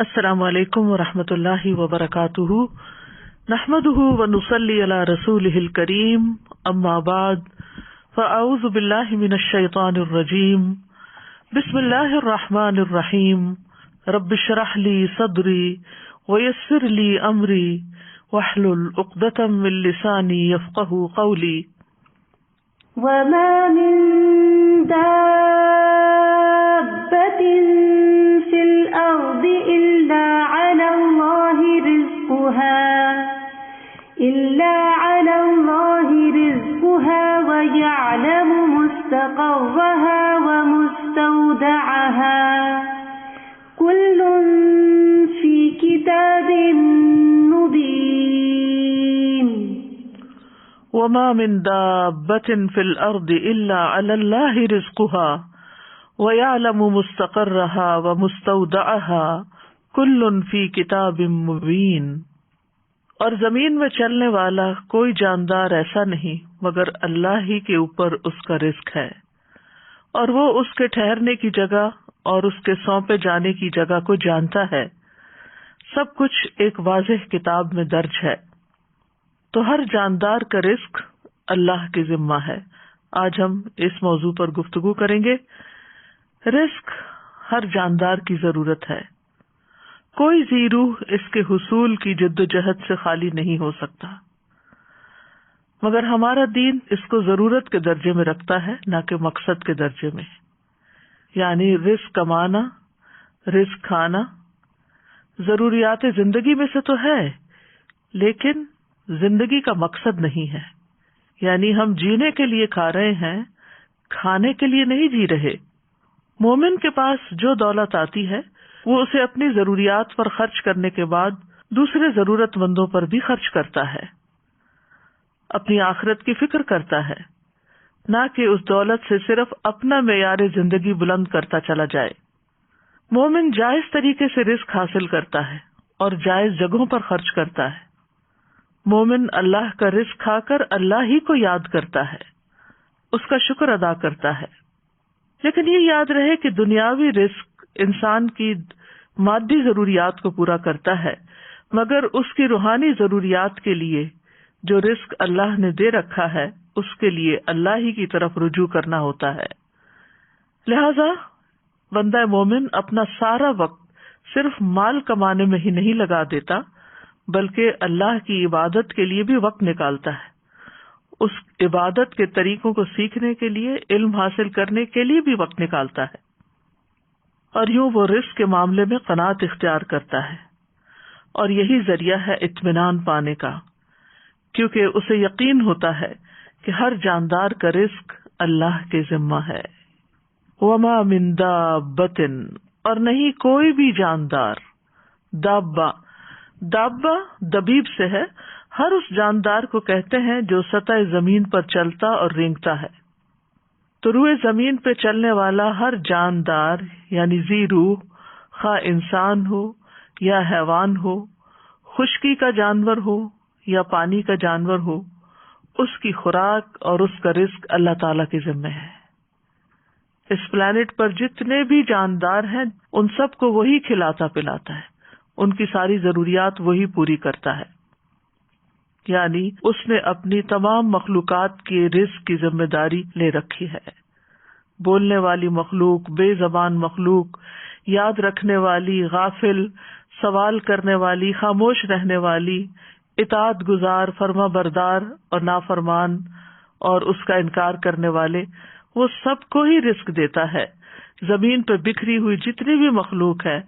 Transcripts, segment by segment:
السلام علیکم ورحمۃ اللہ وبرکاتہ، نحمده ونصلی علی رسولہ الکریم، اما بعد فاعوذ باللہ من الشیطان الرجیم، بسم اللہ الرحمن الرحیم، رب اشرح لی صدری ویسر لی امری واحلل عقدۃ من لسانی یفقهوا قولی۔ وما من دابة في الأرض إلا على الله رزقها ويعلم مستقرها ومستودعها كل في كتاب مبين۔ وما من دابة في الأرض إلا على الله رزقها ويعلم مستقرها ومستودعها كل في كتاب مبين۔ اور زمین میں چلنے والا کوئی جاندار ایسا نہیں مگر اللہ ہی کے اوپر اس کا رزق ہے، اور وہ اس کے ٹھہرنے کی جگہ اور اس کے سونپے جانے کی جگہ کو جانتا ہے۔ سب کچھ ایک واضح کتاب میں درج ہے۔ تو ہر جاندار کا رزق اللہ کے ذمہ ہے۔ آج ہم اس موضوع پر گفتگو کریں گے۔ رزق ہر جاندار کی ضرورت ہے، کوئی ذی روح اس کے حصول کی جد و جہد سے خالی نہیں ہو سکتا، مگر ہمارا دین اس کو ضرورت کے درجے میں رکھتا ہے، نہ کہ مقصد کے درجے میں۔ یعنی رزق کمانا، رزق کھانا ضروریات زندگی میں سے تو ہے، لیکن زندگی کا مقصد نہیں ہے۔ یعنی ہم جینے کے لیے کھا رہے ہیں، کھانے کے لیے نہیں جی رہے۔ مومن کے پاس جو دولت آتی ہے وہ اسے اپنی ضروریات پر خرچ کرنے کے بعد دوسرے ضرورت مندوں پر بھی خرچ کرتا ہے، اپنی آخرت کی فکر کرتا ہے، نہ کہ اس دولت سے صرف اپنا معیار زندگی بلند کرتا چلا جائے۔ مومن جائز طریقے سے رزق حاصل کرتا ہے اور جائز جگہوں پر خرچ کرتا ہے۔ مومن اللہ کا رزق کھا کر اللہ ہی کو یاد کرتا ہے، اس کا شکر ادا کرتا ہے۔ لیکن یہ یاد رہے کہ دنیاوی رزق انسان کی مادی ضروریات کو پورا کرتا ہے، مگر اس کی روحانی ضروریات کے لیے جو رزق اللہ نے دے رکھا ہے اس کے لیے اللہ ہی کی طرف رجوع کرنا ہوتا ہے۔ لہذا بندہ مومن اپنا سارا وقت صرف مال کمانے میں ہی نہیں لگا دیتا، بلکہ اللہ کی عبادت کے لیے بھی وقت نکالتا ہے، اس عبادت کے طریقوں کو سیکھنے کے لیے، علم حاصل کرنے کے لیے بھی وقت نکالتا ہے، اور یوں وہ رزق کے معاملے میں قناعت اختیار کرتا ہے، اور یہی ذریعہ ہے اطمینان پانے کا، کیونکہ اسے یقین ہوتا ہے کہ ہر جاندار کا رزق اللہ کے ذمہ ہے۔ وما من دابۃ، اور نہیں کوئی بھی جاندار۔ دابہ دبیب سے ہے، ہر اس جاندار کو کہتے ہیں جو سطح زمین پر چلتا اور رینگتا ہے۔ تو روئے زمین پہ چلنے والا ہر جاندار یعنی ذی روح، خواہ انسان ہو یا حیوان ہو، خشکی کا جانور ہو یا پانی کا جانور ہو، اس کی خوراک اور اس کا رزق اللہ تعالیٰ کے ذمہ ہے۔ اس پلانٹ پر جتنے بھی جاندار ہیں ان سب کو وہی کھلاتا پلاتا ہے، ان کی ساری ضروریات وہی پوری کرتا ہے۔ یعنی اس نے اپنی تمام مخلوقات کے رزق کی ذمہ داری لے رکھی ہے۔ بولنے والی مخلوق، بے زبان مخلوق، یاد رکھنے والی، غافل، سوال کرنے والی، خاموش رہنے والی، اطاعت گزار، فرما بردار اور نافرمان اور اس کا انکار کرنے والے، وہ سب کو ہی رزق دیتا ہے۔ زمین پہ بکھری ہوئی جتنی بھی مخلوق ہے،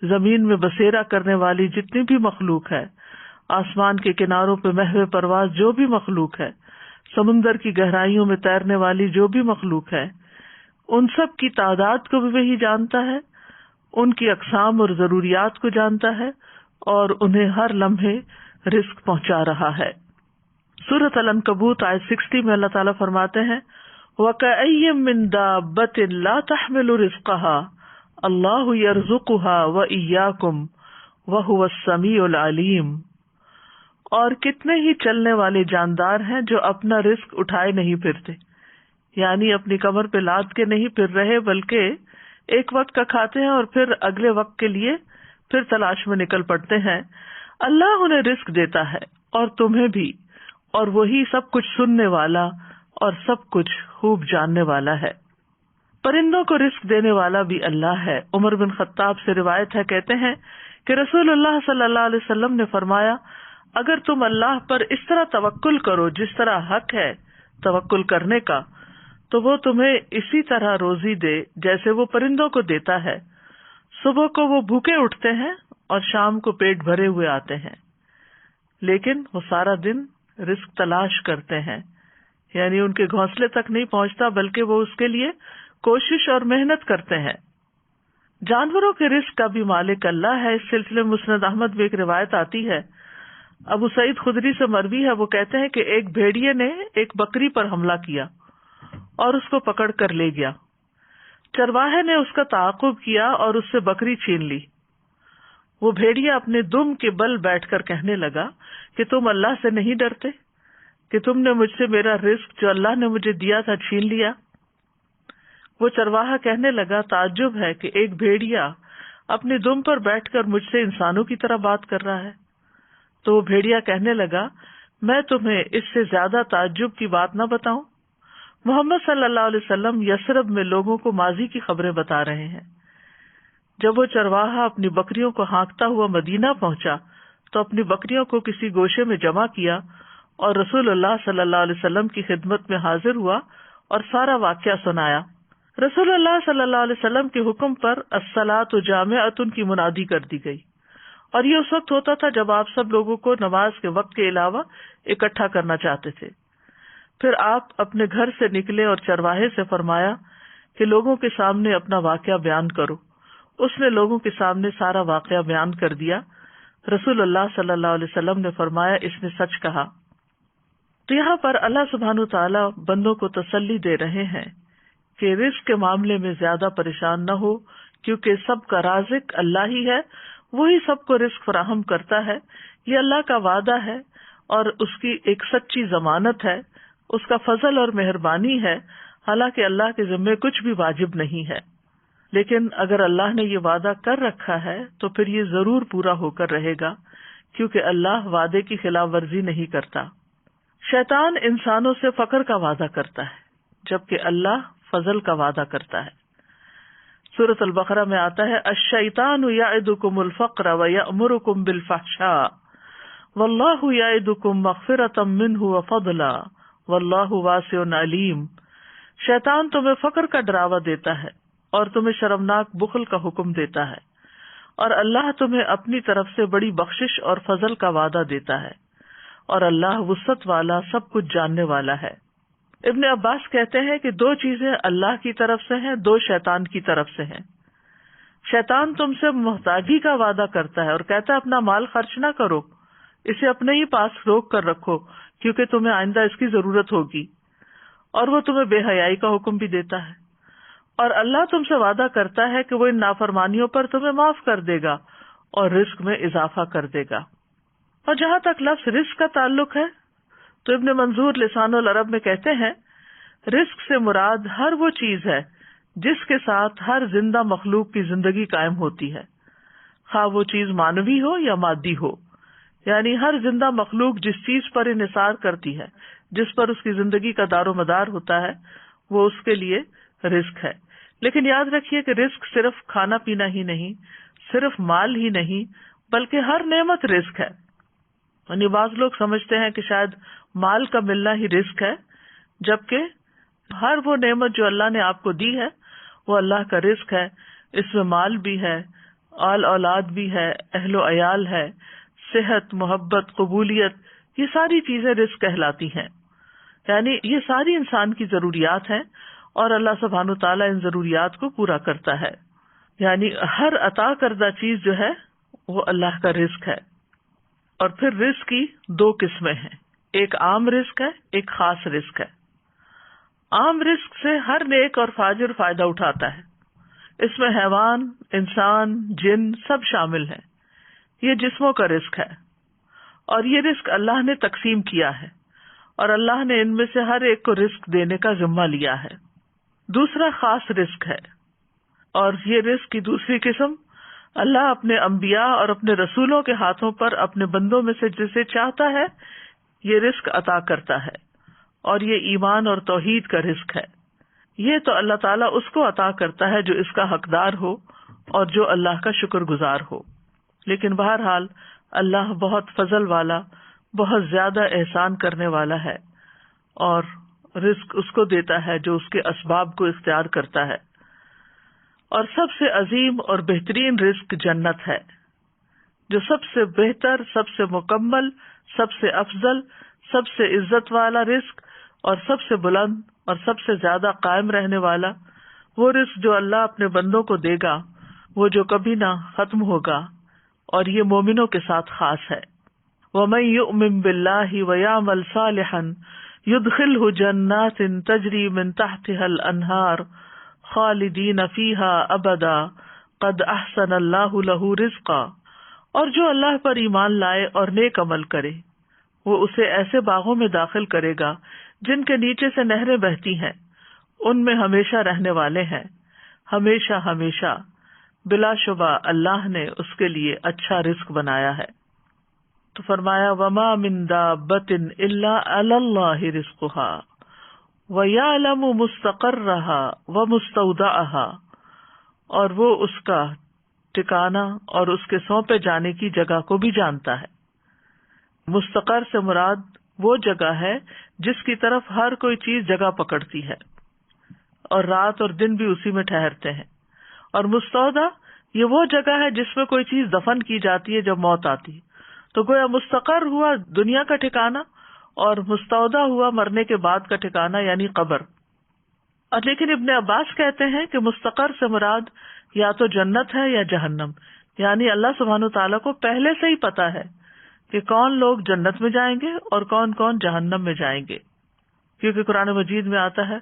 زمین میں بسیرا کرنے والی جتنی بھی مخلوق ہے، آسمان کے کناروں پہ محو پرواز جو بھی مخلوق ہے، سمندر کی گہرائیوں میں تیرنے والی جو بھی مخلوق ہے، ان سب کی تعداد کو بھی وہی جانتا ہے، ان کی اقسام اور ضروریات کو جانتا ہے، اور انہیں ہر لمحے رزق پہنچا رہا ہے۔ سورۃ العنکبوت آیت 60 میں اللہ تعالیٰ فرماتے ہیں وَكَأَيٍّ مِّن دَابَّةٍ لَا تَحْمِلُ رِزْقَهَا اللَّهُ يَرْزُقُهَا وَإِيَّاكُمْ وَهُوَ السَّمِيعُ الْعَلِيمُ۔ اور کتنے ہی چلنے والے جاندار ہیں جو اپنا رزق اٹھائے نہیں پھرتے، یعنی اپنی کمر پہ لاد کے نہیں پھر رہے، بلکہ ایک وقت کا کھاتے ہیں اور پھر اگلے وقت کے لیے پھر تلاش میں نکل پڑتے ہیں. اللہ انہیں رزق دیتا ہے اور تمہیں بھی، اور وہی سب کچھ سننے والا اور سب کچھ خوب جاننے والا ہے. پرندوں کو رزق دینے والا بھی اللہ ہے. عمر بن خطاب سے روایت ہے، کہتے ہیں کہ رسول اللہ صلی اللہ علیہ وسلم نے فرمایا، اگر تم اللہ پر اس طرح توکل کرو جس طرح حق ہے توکل کرنے کا، تو وہ تمہیں اسی طرح روزی دے جیسے وہ پرندوں کو دیتا ہے. صبح کو وہ بھوکے اٹھتے ہیں اور شام کو پیٹ بھرے ہوئے آتے ہیں، لیکن وہ سارا دن رزق تلاش کرتے ہیں، یعنی ان کے گھونسلے تک نہیں پہنچتا بلکہ وہ اس کے لیے کوشش اور محنت کرتے ہیں. جانوروں کے رزق کا بھی مالک اللہ ہے. اس سلسلے میں مسند احمد میں ایک روایت آتی ہے، ابو سعید خدری سے مروی ہے، وہ کہتے ہیں کہ ایک بھیڑیے نے ایک بکری پر حملہ کیا اور اس کو پکڑ کر لے گیا. چرواہے نے اس کا تعاقب کیا اور اس سے بکری چھین لی. وہ بھیڑیا اپنے دم کے بل بیٹھ کر کہنے لگا کہ تم اللہ سے نہیں ڈرتے کہ تم نے مجھ سے میرا رزق جو اللہ نے مجھے دیا تھا چھین لیا. وہ چرواہا کہنے لگا، تعجب ہے کہ ایک بھیڑیا اپنے دم پر بیٹھ کر مجھ سے انسانوں کی طرح بات کر رہا ہے. تو وہ بھیڑیا کہنے لگا، میں تمہیں اس سے زیادہ تعجب کی بات نہ بتاؤں؟ محمد صلی اللہ علیہ وسلم یثرب میں لوگوں کو ماضی کی خبریں بتا رہے ہیں. جب وہ چرواہا اپنی بکریوں کو ہانکتا ہوا مدینہ پہنچا تو اپنی بکریوں کو کسی گوشے میں جمع کیا اور رسول اللہ صلی اللہ علیہ وسلم کی خدمت میں حاضر ہوا اور سارا واقعہ سنایا. رسول اللہ صلی اللہ علیہ وسلم کے حکم پر الصلاۃ جامعۃ کی منادی کر دی گئی، اور یہ اس وقت ہوتا تھا جب آپ سب لوگوں کو نماز کے وقت کے علاوہ اکٹھا کرنا چاہتے تھے. پھر آپ اپنے گھر سے نکلے اور چرواہے سے فرمایا کہ لوگوں کے سامنے اپنا واقعہ بیان کرو. اس نے لوگوں کے سامنے سارا واقعہ بیان کر دیا. رسول اللہ صلی اللہ علیہ وسلم نے فرمایا، اس نے سچ کہا. تو یہاں پر اللہ سبحانہ تعالیٰ بندوں کو تسلی دے رہے ہیں کہ رزق کے معاملے میں زیادہ پریشان نہ ہو، کیونکہ سب کا رازق اللہ ہی ہے، وہی سب کو رزق فراہم کرتا ہے. یہ اللہ کا وعدہ ہے اور اس کی ایک سچی ضمانت ہے، اس کا فضل اور مہربانی ہے. حالانکہ اللہ کے ذمے کچھ بھی واجب نہیں ہے، لیکن اگر اللہ نے یہ وعدہ کر رکھا ہے تو پھر یہ ضرور پورا ہو کر رہے گا، کیونکہ اللہ وعدے کی خلاف ورزی نہیں کرتا. شیطان انسانوں سے فقر کا وعدہ کرتا ہے جبکہ اللہ فضل کا وعدہ کرتا ہے. سورۃ البقرہ میں آتا ہے، الشیطان یعدکم الفقر ویأمرکم بالفحشاء واللہ یعدکم مغفرۃ منہ وفضلا واللہ واسع علیم. شیطان تمہیں فقر کا ڈراوا دیتا ہے اور تمہیں شرمناک بخل کا حکم دیتا ہے، اور اللہ تمہیں اپنی طرف سے بڑی بخشش اور فضل کا وعدہ دیتا ہے، اور اللہ وسعت والا سب کچھ جاننے والا ہے. ابن عباس کہتے ہیں کہ دو چیزیں اللہ کی طرف سے ہیں، دو شیطان کی طرف سے ہیں. شیطان تم سے محتاجی کا وعدہ کرتا ہے اور کہتا ہے اپنا مال خرچ نہ کرو، اسے اپنے ہی پاس روک کر رکھو کیونکہ تمہیں آئندہ اس کی ضرورت ہوگی، اور وہ تمہیں بے حیائی کا حکم بھی دیتا ہے. اور اللہ تم سے وعدہ کرتا ہے کہ وہ ان نافرمانیوں پر تمہیں معاف کر دے گا اور رزق میں اضافہ کر دے گا. اور جہاں تک لفظ رزق کا تعلق ہے تو ابن منظور لسان العرب میں کہتے ہیں، رزق سے مراد ہر وہ چیز ہے جس کے ساتھ ہر زندہ مخلوق کی زندگی قائم ہوتی ہے، خواہ وہ چیز مانوی ہو یا مادی ہو. یعنی ہر زندہ مخلوق جس چیز پر انحصار کرتی ہے، جس پر اس کی زندگی کا دار و مدار ہوتا ہے، وہ اس کے لیے رزق ہے. لیکن یاد رکھیے کہ رزق صرف کھانا پینا ہی نہیں، صرف مال ہی نہیں، بلکہ ہر نعمت رزق ہے. یعنی بعض لوگ سمجھتے ہیں کہ شاید مال کا ملنا ہی رزق ہے، جبکہ ہر وہ نعمت جو اللہ نے آپ کو دی ہے وہ اللہ کا رزق ہے. اس میں مال بھی ہے، آل اولاد بھی ہے، اہل و عیال ہے، صحت، محبت، قبولیت، یہ ساری چیزیں رزق کہلاتی ہیں. یعنی یہ ساری انسان کی ضروریات ہیں اور اللہ سبحانہ تعالیٰ ان ضروریات کو پورا کرتا ہے. یعنی ہر عطا کردہ چیز جو ہے وہ اللہ کا رزق ہے. اور پھر رزق کی دو قسمیں ہیں، ایک عام رزق ہے، ایک خاص رزق ہے. عام رزق سے ہر نیک اور فاجر فائدہ اٹھاتا ہے، اس میں حیوان، انسان، جن سب شامل ہیں. یہ جسموں کا رزق ہے اور یہ رزق اللہ نے تقسیم کیا ہے اور اللہ نے ان میں سے ہر ایک کو رزق دینے کا ذمہ لیا ہے. دوسرا خاص رزق ہے اور یہ رزق کی دوسری قسم اللہ اپنے انبیاء اور اپنے رسولوں کے ہاتھوں پر اپنے بندوں میں سے جسے چاہتا ہے یہ رزق عطا کرتا ہے، اور یہ ایمان اور توحید کا رزق ہے۔ یہ تو اللہ تعالیٰ اس کو عطا کرتا ہے جو اس کا حقدار ہو اور جو اللہ کا شکر گزار ہو۔ لیکن بہرحال اللہ بہت فضل والا، بہت زیادہ احسان کرنے والا ہے، اور رزق اس کو دیتا ہے جو اس کے اسباب کو اختیار کرتا ہے۔ اور سب سے عظیم اور بہترین رزق جنت ہے، جو سب سے بہتر، سب سے مکمل، سب سے افضل، سب سے عزت والا رزق اور سب سے بلند اور سب سے زیادہ قائم رہنے والا وہ رزق جو اللہ اپنے بندوں کو دے گا، وہ جو کبھی نہ ختم ہوگا، اور یہ مومنوں کے ساتھ خاص ہے۔ وَمَن يُؤْمِن بِاللَّهِ وَيَعْمَلْ صَالِحًا يُدْخِلْهُ جَنَّاتٍ تَجْرِي مِن تَحْتِهَا الْأَنْهَارُ خَالِدِينَ فِيهَا أَبَدًا قَدْ أَحْسَنَ اللَّهُ لَهُ رِزْقًا، اور جو اللہ پر ایمان لائے اور نیک عمل کرے وہ اسے ایسے باغوں میں داخل کرے گا جن کے نیچے سے نہریں بہتی ہیں، ان میں ہمیشہ رہنے والے ہیں، ہمیشہ ہمیشہ۔ بلا شبہ اللہ نے اس کے لیے اچھا رزق بنایا ہے۔ تو فرمایا وما من دابۃ الا علی اللہ رزقها ویعلم مستقرها ومستودعها، اور وہ اس کا ٹھکانہ اور اس کے سونپے جانے کی جگہ کو بھی جانتا ہے۔ مستقر سے مراد وہ جگہ ہے جس کی طرف ہر کوئی چیز جگہ پکڑتی ہے اور رات اور دن بھی اسی میں ٹھہرتے ہیں، اور مستودع یہ وہ جگہ ہے جس میں کوئی چیز دفن کی جاتی ہے جب موت آتی ہے۔ تو گویا مستقر ہوا دنیا کا ٹھکانہ اور مستودع ہوا مرنے کے بعد کا ٹھکانہ یعنی قبر۔ اور لیکن ابن عباس کہتے ہیں کہ مستقر سے مراد یا تو جنت ہے یا جہنم، یعنی اللہ سبحانہ تعالیٰ کو پہلے سے ہی پتا ہے کہ کون لوگ جنت میں جائیں گے اور کون کون جہنم میں جائیں گے، کیونکہ قرآن مجید میں آتا ہے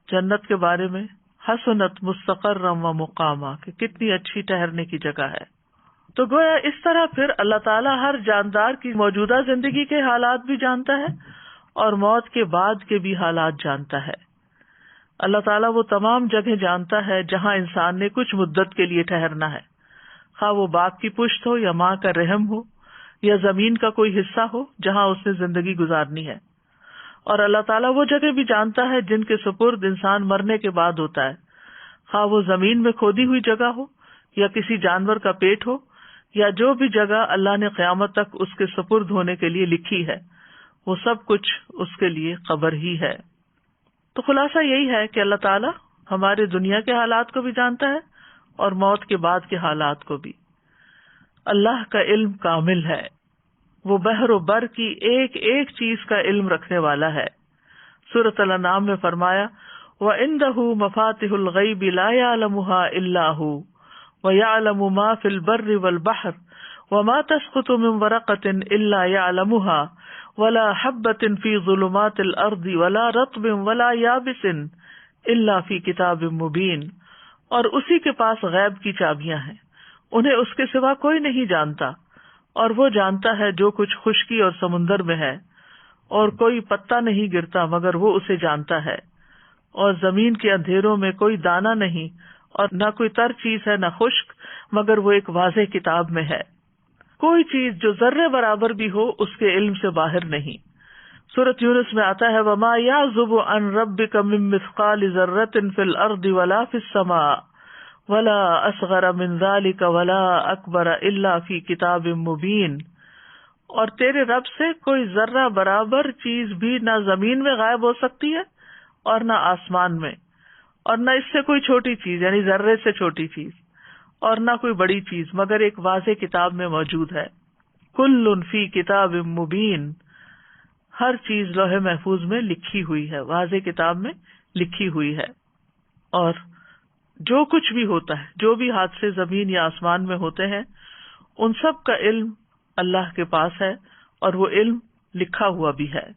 جنت کے بارے میں حسنت مستقرم و مقاما، کہ کتنی اچھی ٹھہرنے کی جگہ ہے۔ تو گویا اس طرح پھر اللہ تعالیٰ ہر جاندار کی موجودہ زندگی کے حالات بھی جانتا ہے اور موت کے بعد کے بھی حالات جانتا ہے۔ اللہ تعالیٰ وہ تمام جگہیں جانتا ہے جہاں انسان نے کچھ مدت کے لیے ٹھہرنا ہے، خواہ وہ باپ کی پشت ہو یا ماں کا رحم ہو یا زمین کا کوئی حصہ ہو جہاں اس نے زندگی گزارنی ہے۔ اور اللہ تعالیٰ وہ جگہ بھی جانتا ہے جن کے سپرد انسان مرنے کے بعد ہوتا ہے، خواہ وہ زمین میں کھودی ہوئی جگہ ہو یا کسی جانور کا پیٹ ہو یا جو بھی جگہ اللہ نے قیامت تک اس کے سپرد ہونے کے لیے لکھی ہے، وہ سب کچھ اس کے لیے قبر ہی ہے۔ تو خلاصہ یہی ہے کہ اللہ تعالیٰ ہمارے دنیا کے حالات کو بھی جانتا ہے اور موت کے بعد کے حالات کو بھی۔ اللہ کا علم کامل ہے، وہ بحر و بر کی ایک ایک چیز کا علم رکھنے والا ہے۔ سورۃ الانعام میں فرمایا وَعِندَهُ مَفَاتِحُ الْغَيْبِ لَا يَعْلَمُهَا إِلَّا هُوَ وَيَعْلَمُ مَا فِي الْبَرِّ وَالْبَحْرِ وَمَا تَسْقُطُ مِنْ وَرَقَةٍ إِلَّا يَعْلَمُهَا وَلَا حَبَّةٍ فِي ظُلُمَاتِ الْأَرْضِ وَلَا رَطْبٍ وَلَا يَابِسٍ إِلَّا فِي كِتَابٍ مُبِينٍ، اور اسی کے پاس غیب کی چابیاں ہیں، انہیں اس کے سوا کوئی نہیں جانتا، اور وہ جانتا ہے جو کچھ خشکی اور سمندر میں ہے، اور کوئی پتا نہیں گرتا مگر وہ اسے جانتا ہے، اور زمین کے اندھیروں میں کوئی دانہ نہیں اور نہ کوئی تر چیز ہے نہ خشک مگر وہ ایک واضح کتاب میں ہے۔ کوئی چیز جو ذرے برابر بھی ہو اس کے علم سے باہر نہیں۔ سورۃ یونس میں آتا ہے وَمَا يَعْزُبُ عَنْ رَبِّكَ مِن مِّثْقَالِ ذَرَّةٍ فِي الْأَرْضِ وَلَا فِي السَّمَاءِ وَلَا أَصْغَرَ مِن ذَلِكَ وَلَا أَكْبَرَ إِلَّا فِي كِتَابٍ مُّبِينٍ، اور تیرے رب سے کوئی ذرہ برابر چیز بھی نہ زمین میں غائب ہو سکتی ہے اور نہ آسمان میں، اور نہ اس سے کوئی چھوٹی چیز یعنی ذرے سے چھوٹی چیز اور نہ کوئی بڑی چیز مگر ایک واضح کتاب میں موجود ہے۔ کل فی کتاب مبین، ہر چیز لوح محفوظ میں لکھی ہوئی ہے، واضح کتاب میں لکھی ہوئی ہے۔ اور جو کچھ بھی ہوتا ہے، جو بھی حادثے زمین یا آسمان میں ہوتے ہیں، ان سب کا علم اللہ کے پاس ہے، اور وہ علم لکھا ہوا بھی ہے،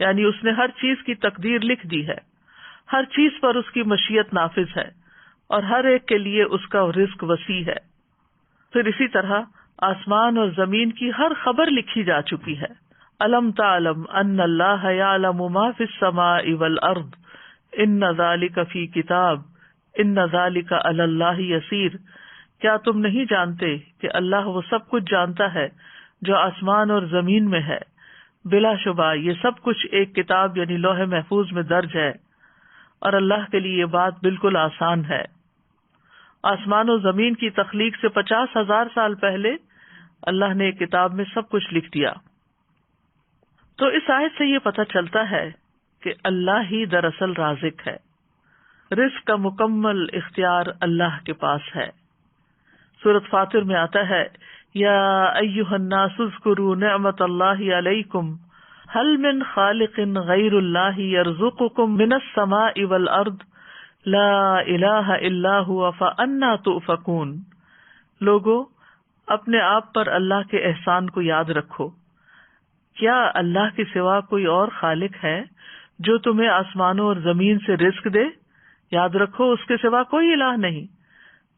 یعنی اس نے ہر چیز کی تقدیر لکھ دی ہے، ہر چیز پر اس کی مشیت نافذ ہے، اور ہر ایک کے لیے اس کا رزق وسیع ہے۔ پھر اسی طرح آسمان اور زمین کی ہر خبر لکھی جا چکی ہے۔ الم تعلم ان اللہ یعلم ما فی السماء والارض ان ذلک فی کتاب ان ذلک علی اللہ یسیر، کیا تم نہیں جانتے کہ اللہ وہ سب کچھ جانتا ہے جو آسمان اور زمین میں ہے؟ بلا شبہ یہ سب کچھ ایک کتاب یعنی لوح محفوظ میں درج ہے، اور اللہ کے لیے یہ بات بالکل آسان ہے۔ آسمان و زمین کی تخلیق سے 50,000 سال پہلے اللہ نے ایک کتاب میں سب کچھ لکھ دیا۔ تو اس آیت سے یہ پتہ چلتا ہے کہ اللہ ہی دراصل رازق ہے، رزق کا مکمل اختیار اللہ کے پاس ہے۔ سورۃ فاطر میں آتا ہے، یا ایھا الناس اذکروا نعمت اللہ علیکم هل من خالق غیر اللہ یرزقکم من السماء والارض لا الہ الا هو فأنا تؤفکون۔ لوگو، اپنے آپ پر اللہ کے احسان کو یاد رکھو، کیا اللہ کے سوا کوئی اور خالق ہے جو تمہیں آسمانوں اور زمین سے رزق دے؟ یاد رکھو اس کے سوا کوئی الہ نہیں،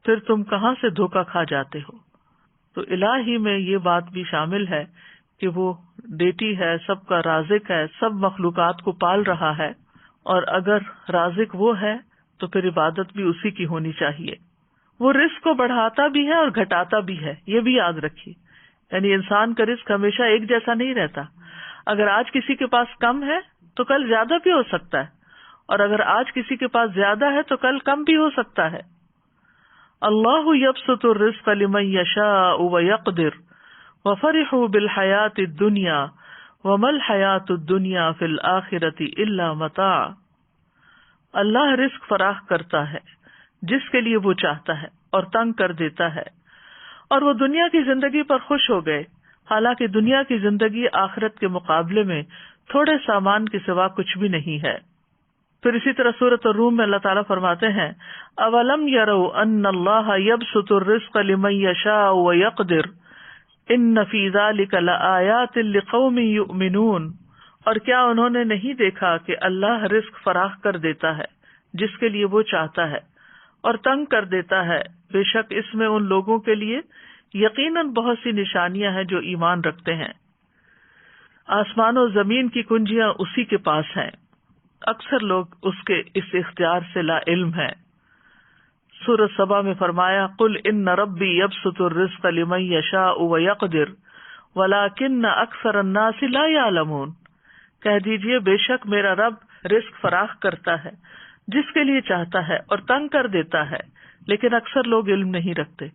پھر تم کہاں سے دھوکہ کھا جاتے ہو۔ تو الہی میں یہ بات بھی شامل ہے کہ وہ ڈیٹی ہے، سب کا رازق ہے، سب مخلوقات کو پال رہا ہے، اور اگر رازق وہ ہے تو پھر عبادت بھی اسی کی ہونی چاہیے۔ وہ رزق کو بڑھاتا بھی ہے اور گھٹاتا بھی ہے، یہ بھی یاد رکھیے۔ یعنی انسان کا رزق ہمیشہ ایک جیسا نہیں رہتا، اگر آج کسی کے پاس کم ہے تو کل زیادہ بھی ہو سکتا ہے، اور اگر آج کسی کے پاس زیادہ ہے تو کل کم بھی ہو سکتا ہے۔ اللہ یبسط الرزق لمن یشاء ویقدر وفرحوا بالحیاۃ الدنیا وما الحیاۃ الدنیا فی الآخرۃ الا متاع۔ اللہ رزق فراخ کرتا ہے جس کے لیے وہ چاہتا ہے اور تنگ کر دیتا ہے، اور وہ دنیا کی زندگی پر خوش ہو گئے، حالانکہ دنیا کی زندگی آخرت کے مقابلے میں تھوڑے سامان کے سوا کچھ بھی نہیں ہے۔ پھر اسی طرح سورۃ الروم میں اللہ تعالیٰ فرماتے ہیں، اولم یروا ان اللہ یبسط الرزق لمن یشاء ویقدر ان فی ذلک لآیات لقوم یؤمنون۔ اور کیا انہوں نے نہیں دیکھا کہ اللہ رزق فراخ کر دیتا ہے جس کے لیے وہ چاہتا ہے اور تنگ کر دیتا ہے، بے شک اس میں ان لوگوں کے لیے یقیناً بہت سی نشانیاں ہیں جو ایمان رکھتے ہیں۔ آسمان و زمین کی کنجیاں اسی کے پاس ہیں، اکثر لوگ اس کے اس اختیار سے لا علم ہیں۔ سورۃ سبا میں فرمایا، قل ان ربی یبسط الرزق لمن یشاء ویقدر ولکن اکثر الناس لا یعلمون۔ کہہ دیجئے بے شک میرا رب رزق فراخ کرتا ہے جس کے لیے چاہتا ہے اور تنگ کر دیتا ہے، لیکن اکثر لوگ علم نہیں رکھتے،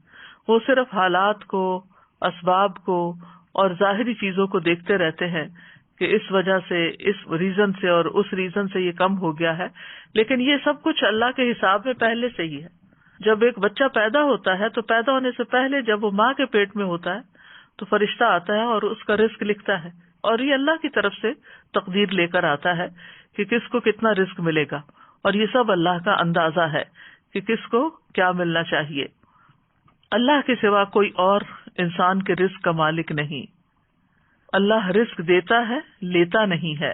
وہ صرف حالات کو، اسباب کو اور ظاہری چیزوں کو دیکھتے رہتے ہیں کہ اس وجہ سے، اس ریزن سے اور اس ریزن سے یہ کم ہو گیا ہے، لیکن یہ سب کچھ اللہ کے حساب میں پہلے سے ہی ہے۔ جب ایک بچہ پیدا ہوتا ہے تو پیدا ہونے سے پہلے جب وہ ماں کے پیٹ میں ہوتا ہے تو فرشتہ آتا ہے اور اس کا رزق لکھتا ہے، اور یہ اللہ کی طرف سے تقدیر لے کر آتا ہے کہ کس کو کتنا رزق ملے گا، اور یہ سب اللہ کا اندازہ ہے کہ کس کو کیا ملنا چاہیے۔ اللہ کے سوا کوئی اور انسان کے رزق کا مالک نہیں، اللہ رزق دیتا ہے، لیتا نہیں ہے۔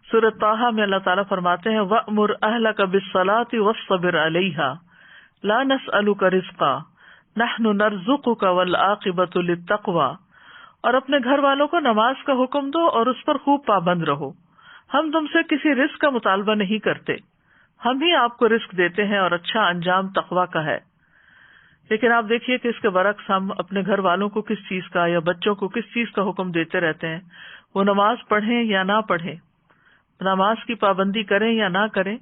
سورۃ طٰہٰ میں اللہ تعالیٰ فرماتے ہیں، وَأْمُرْ أَهْلَكَ بِالصَّلَاةِ وَاصْطَبِرْ عَلَيْهَا لَا نَسْأَلُكَ رِزْقًا نَحْنُ نَرْزُقُكَ وَالْعَاقِبَةُ لِلتَّقْوَىٰ۔ اور اپنے گھر والوں کو نماز کا حکم دو اور اس پر خوب پابند رہو، ہم تم سے کسی رزق کا مطالبہ نہیں کرتے، ہم ہی آپ کو رزق دیتے ہیں، اور اچھا انجام تقویٰ کا ہے۔ لیکن آپ دیکھیے کہ اس کے برعکس ہم اپنے گھر والوں کو کس چیز کا یا بچوں کو کس چیز کا حکم دیتے رہتے ہیں، وہ نماز پڑھیں یا نہ پڑھیں، نماز کی پابندی کریں یا نہ کریں،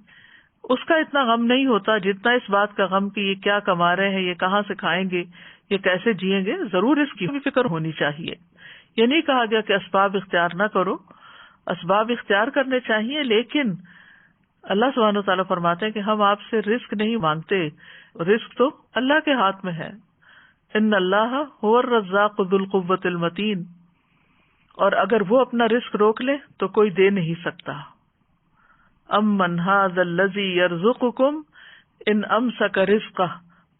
اس کا اتنا غم نہیں ہوتا جتنا اس بات کا غم کہ یہ کیا کما رہے ہیں، یہ کہاں سے کھائیں گے، یہ کیسے جئیں گے۔ ضرور اس کی بھی فکر ہونی چاہیے۔ یہ نہیں کہا گیا کہ اسباب اختیار نہ کرو، اسباب اختیار کرنے چاہیے، لیکن اللہ سبحانہ وتعالیٰ فرماتے ہیں کہ ہم آپ سے رزق نہیں مانگتے، رزق تو اللہ کے ہاتھ میں ہے۔ ان اللہ هو الرزاق ذو القوة المتین، اور اگر وہ اپنا رزق روک لے تو کوئی دے نہیں سکتا۔ امن ھذا الذی یرزقکم ان امسک رزقہ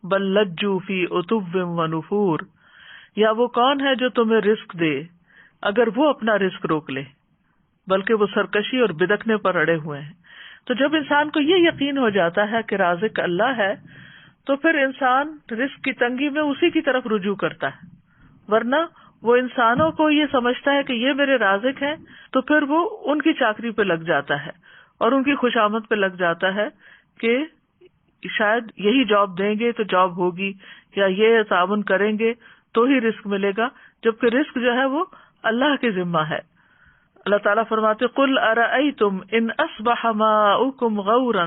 بل لجوا فی عتو ونفور۔ یا وہ کون ہے جو تمہیں رزق دے اگر وہ اپنا رزق روک لے، بلکہ وہ سرکشی اور بدکنے پر اڑے ہوئے ہیں۔ تو جب انسان کو یہ یقین ہو جاتا ہے کہ رازق اللہ ہے تو پھر انسان رزق کی تنگی میں اسی کی طرف رجوع کرتا ہے، ورنہ وہ انسانوں کو یہ سمجھتا ہے کہ یہ میرے رازق ہیں تو پھر وہ ان کی چاکری پہ لگ جاتا ہے اور ان کی خوشامد پہ لگ جاتا ہے کہ شاید یہی جاب دیں گے تو جاب ہوگی، یا یہ تعاون کریں گے تو ہی رزق ملے گا، جبکہ رزق جو ہے وہ اللہ کے ذمہ ہے۔ اللہ تعالیٰ فرماتے قل ارأیتم ان اصبح ماؤکم غورا